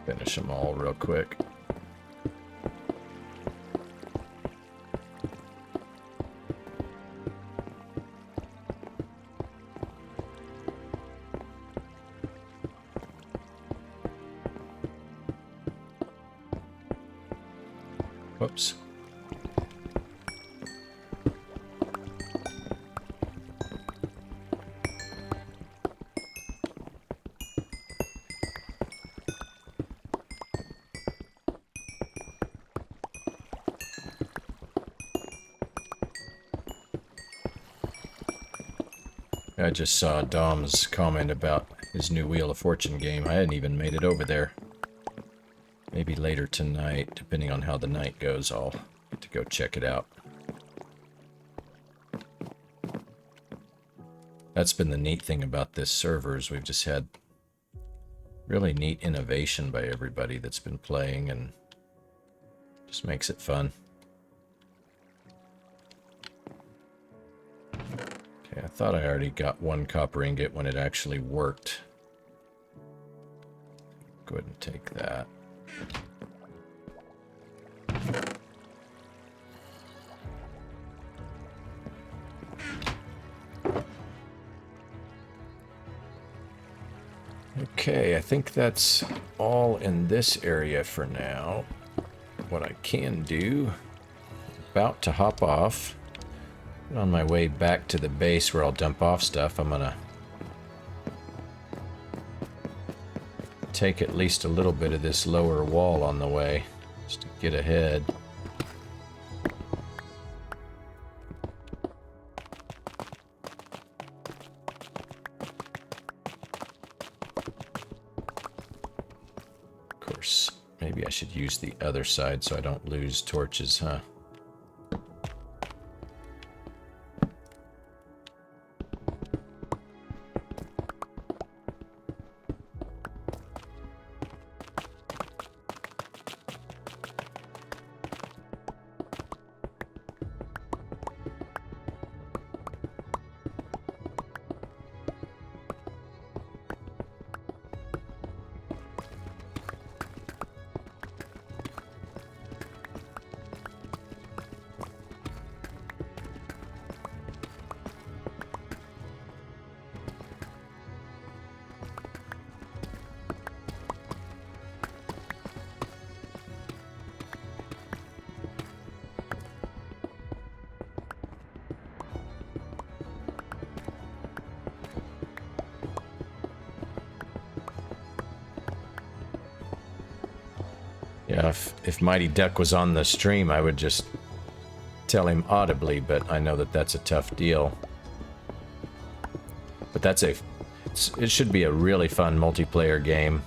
Finish them all real quick. Whoops. I just saw Dom's comment about his new Wheel of Fortune game. I hadn't even made it over there. Maybe later tonight, depending on how the night goes, I'll get to go check it out. That's been the neat thing about this server, is we've just had really neat innovation by everybody that's been playing, and just makes it fun. I thought I already got one copper ingot when it actually worked. Go ahead and take that. Okay, I think that's all in this area for now. What I can do, about to hop off. On my way back to the base where I'll dump off stuff, I'm gonna take at least a little bit of this lower wall on the way, just to get ahead. Of course, maybe I should use the other side so I don't lose torches, huh? Yeah, if Mighty Duck was on the stream, I would just tell him audibly, but I know that that's a tough deal. But it should be a really fun multiplayer game.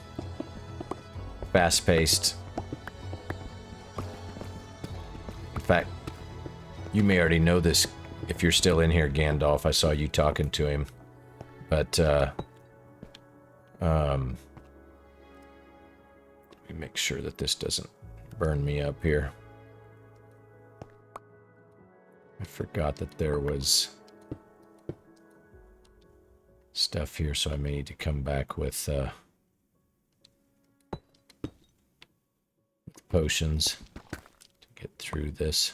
Fast-paced. In fact, you may already know this if you're still in here, Gandalf. I saw you talking to him. But, let me make sure that this doesn't burn me up here. I forgot that there was stuff here, so I may need to come back with potions to get through this.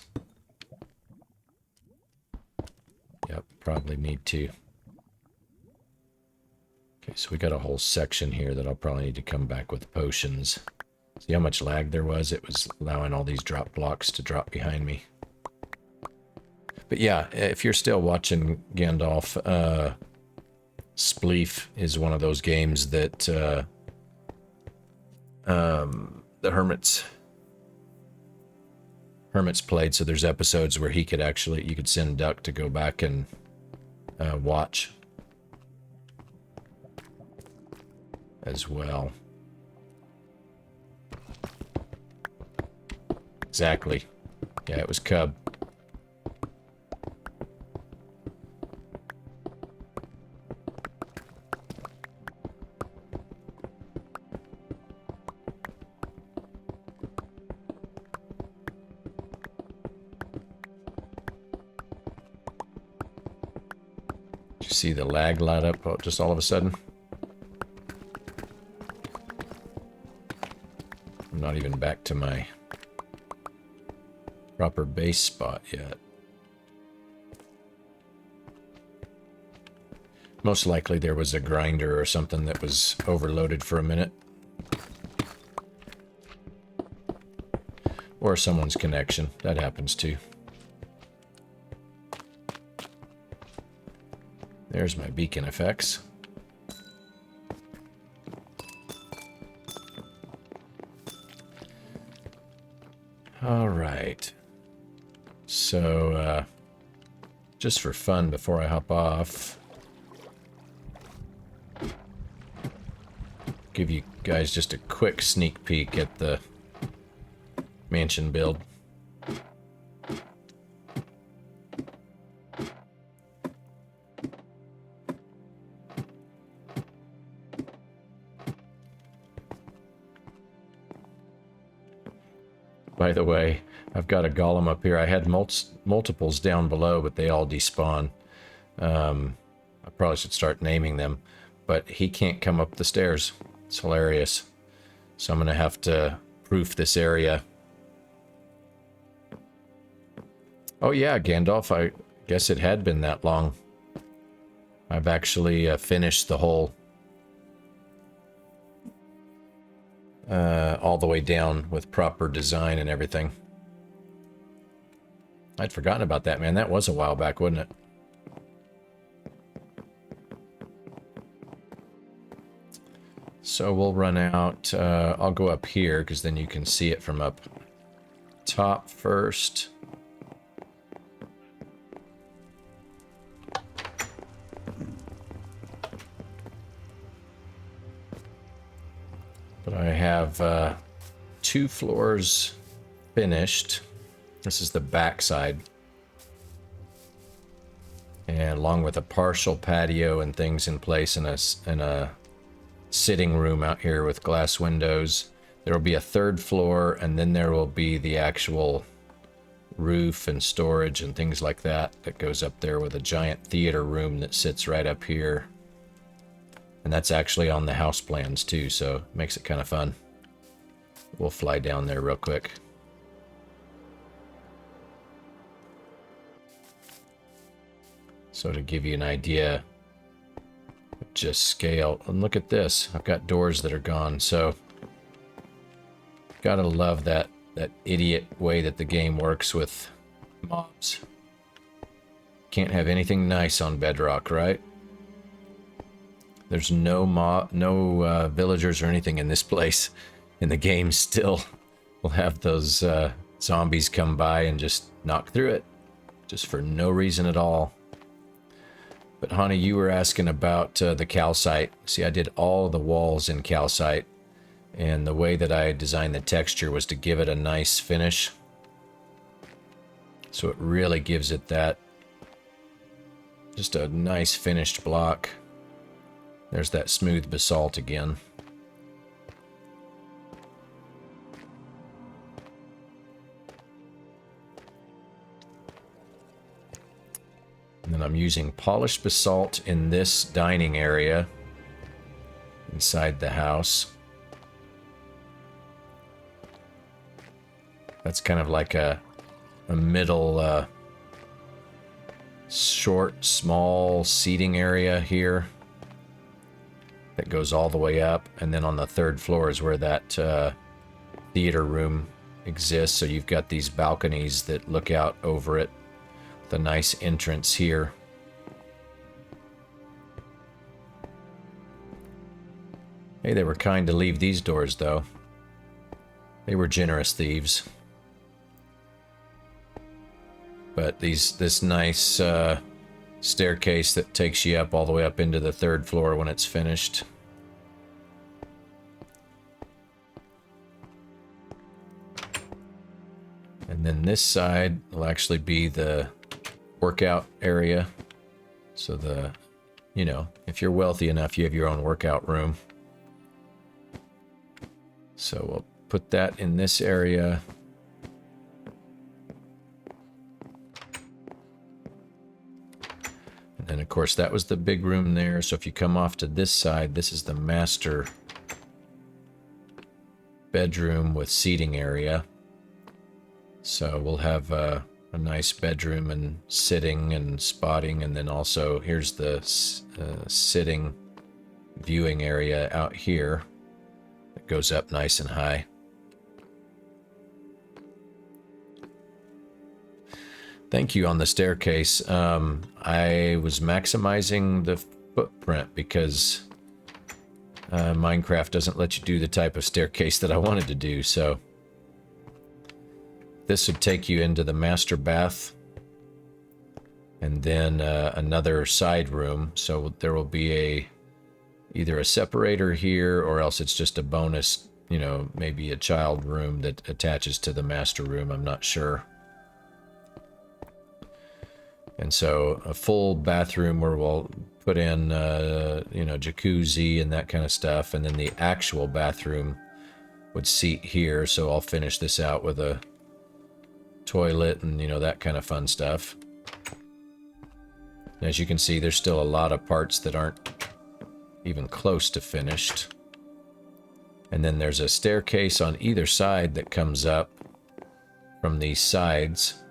Yep, probably need to. Okay, so we got a whole section here that I'll probably need to come back with potions. See how much lag there was? It was allowing all these drop blocks to drop behind me. But yeah, if you're still watching, Gandalf, Spleef is one of those games that the Hermit's played, so there's episodes where he could actually, you could send Duck to go back and watch as well. Exactly. Yeah, it was Cub. Did you see the lag light up just all of a sudden? I'm not even back to my proper base spot yet. Most likely there was a grinder or something that was overloaded for a minute. Or someone's connection. That happens too. There's my beacon effects. All right. So, just for fun, before I hop off, give you guys just a quick sneak peek at the mansion build. By the way, I've got a golem up here. I had multiples down below, but they all despawn. I probably should start naming them, but he can't come up the stairs. It's hilarious. So I'm going to have to roof this area. Oh yeah, Gandalf, I guess it had been that long. I've actually finished the whole all the way down with proper design and everything. I'd forgotten about that, man. That was a while back, wasn't it? So we'll run out. I'll go up here because then you can see it from up top first. But I have 2 floors finished. This is the back side. And along with a partial patio and things in place and a sitting room out here with glass windows. There will be a 3rd floor, and then there will be the actual roof and storage and things like that that goes up there with a giant theater room that sits right up here. And that's actually on the house plans too, so it makes it kind of fun. We'll fly down there real quick. So to give you an idea of just scale, and look at this. I've got doors that are gone, so gotta love that idiot way that the game works with mobs. Can't have anything nice on bedrock, right? There's no villagers or anything in this place. In the game still, we'll have those zombies come by and just knock through it. Just for no reason at all. But Hani, you were asking about the calcite. See, I did all the walls in calcite. And the way that I designed the texture was to give it a nice finish. So it really gives it that, just a nice finished block. There's that smooth basalt again. And then I'm using polished basalt in this dining area inside the house. That's kind of like a middle, short, small seating area here that goes all the way up. And then on the 3rd floor is where that theater room exists. So you've got these balconies that look out over it. The nice entrance here. Hey, they were kind to leave these doors, though. They were generous thieves. But this nice staircase that takes you up all the way up into the 3rd floor when it's finished. And then this side will actually be the workout area. So you know, if you're wealthy enough, you have your own workout room. So we'll put that in this area. And then, of course, that was the big room there. So if you come off to this side, this is the master bedroom with seating area. So we'll have a nice bedroom and sitting and spotting. And then also here's the sitting viewing area out here. It goes up nice and high. Thank you on the staircase. I was maximizing the footprint because Minecraft doesn't let you do the type of staircase that I wanted to do. So this would take you into the master bath and then another side room. So there will be either a separator here or else it's just a bonus, you know, maybe a child room that attaches to the master room. I'm not sure. And so a full bathroom where we'll put in, you know, jacuzzi and that kind of stuff. And then the actual bathroom would seat here. So I'll finish this out with a toilet and, you know, that kind of fun stuff. And as you can see, there's still a lot of parts that aren't even close to finished. And then there's a staircase on either side that comes up from these sides.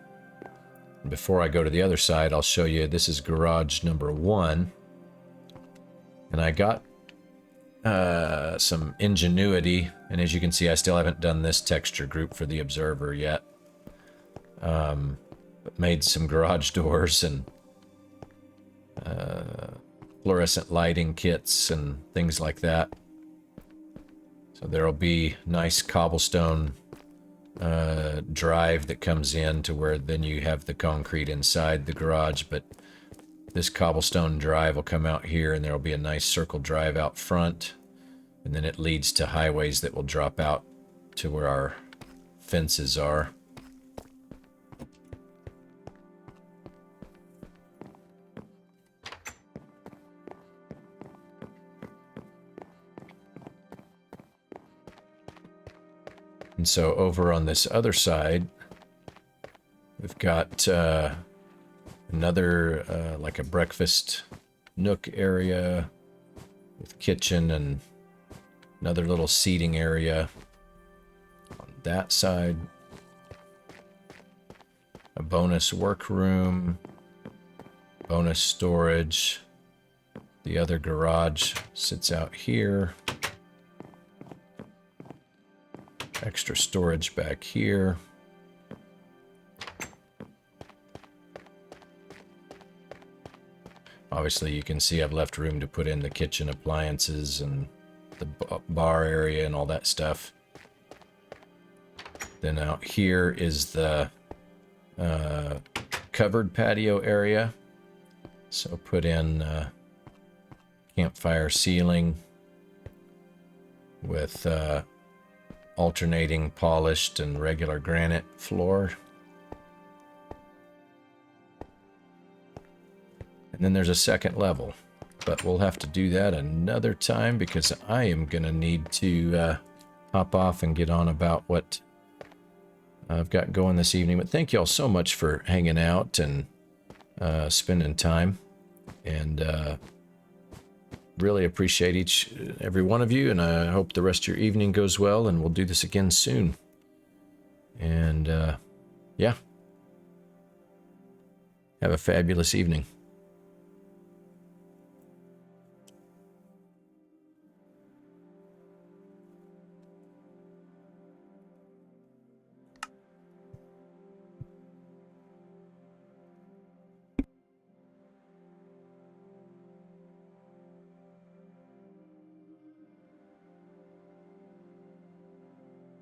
Before I go to the other side, I'll show you, this is garage number 1. And I got some ingenuity, and as you can see, I still haven't done this texture group for the observer yet. But made some garage doors and fluorescent lighting kits and things like that. So there'll be nice cobblestone drive that comes in to where then you have the concrete inside the garage, but this cobblestone drive will come out here, and there'll be a nice circle drive out front, and then it leads to highways that will drop out to where our fences are. And so over on this other side, we've got another like a breakfast nook area with kitchen and another little seating area on that side. A bonus workroom, bonus storage. The other garage sits out here. Extra storage back here. Obviously, you can see I've left room to put in the kitchen appliances and the bar area and all that stuff. Then out here is the covered patio area. So put in campfire ceiling with alternating polished and regular granite floor. And then there's a second level, but we'll have to do that another time because I am going to need to hop off and get on about what I've got going this evening. But thank you all so much for hanging out and spending time, and really appreciate every one of you, and I hope the rest of your evening goes well, and we'll do this again soon. And yeah, have a fabulous evening.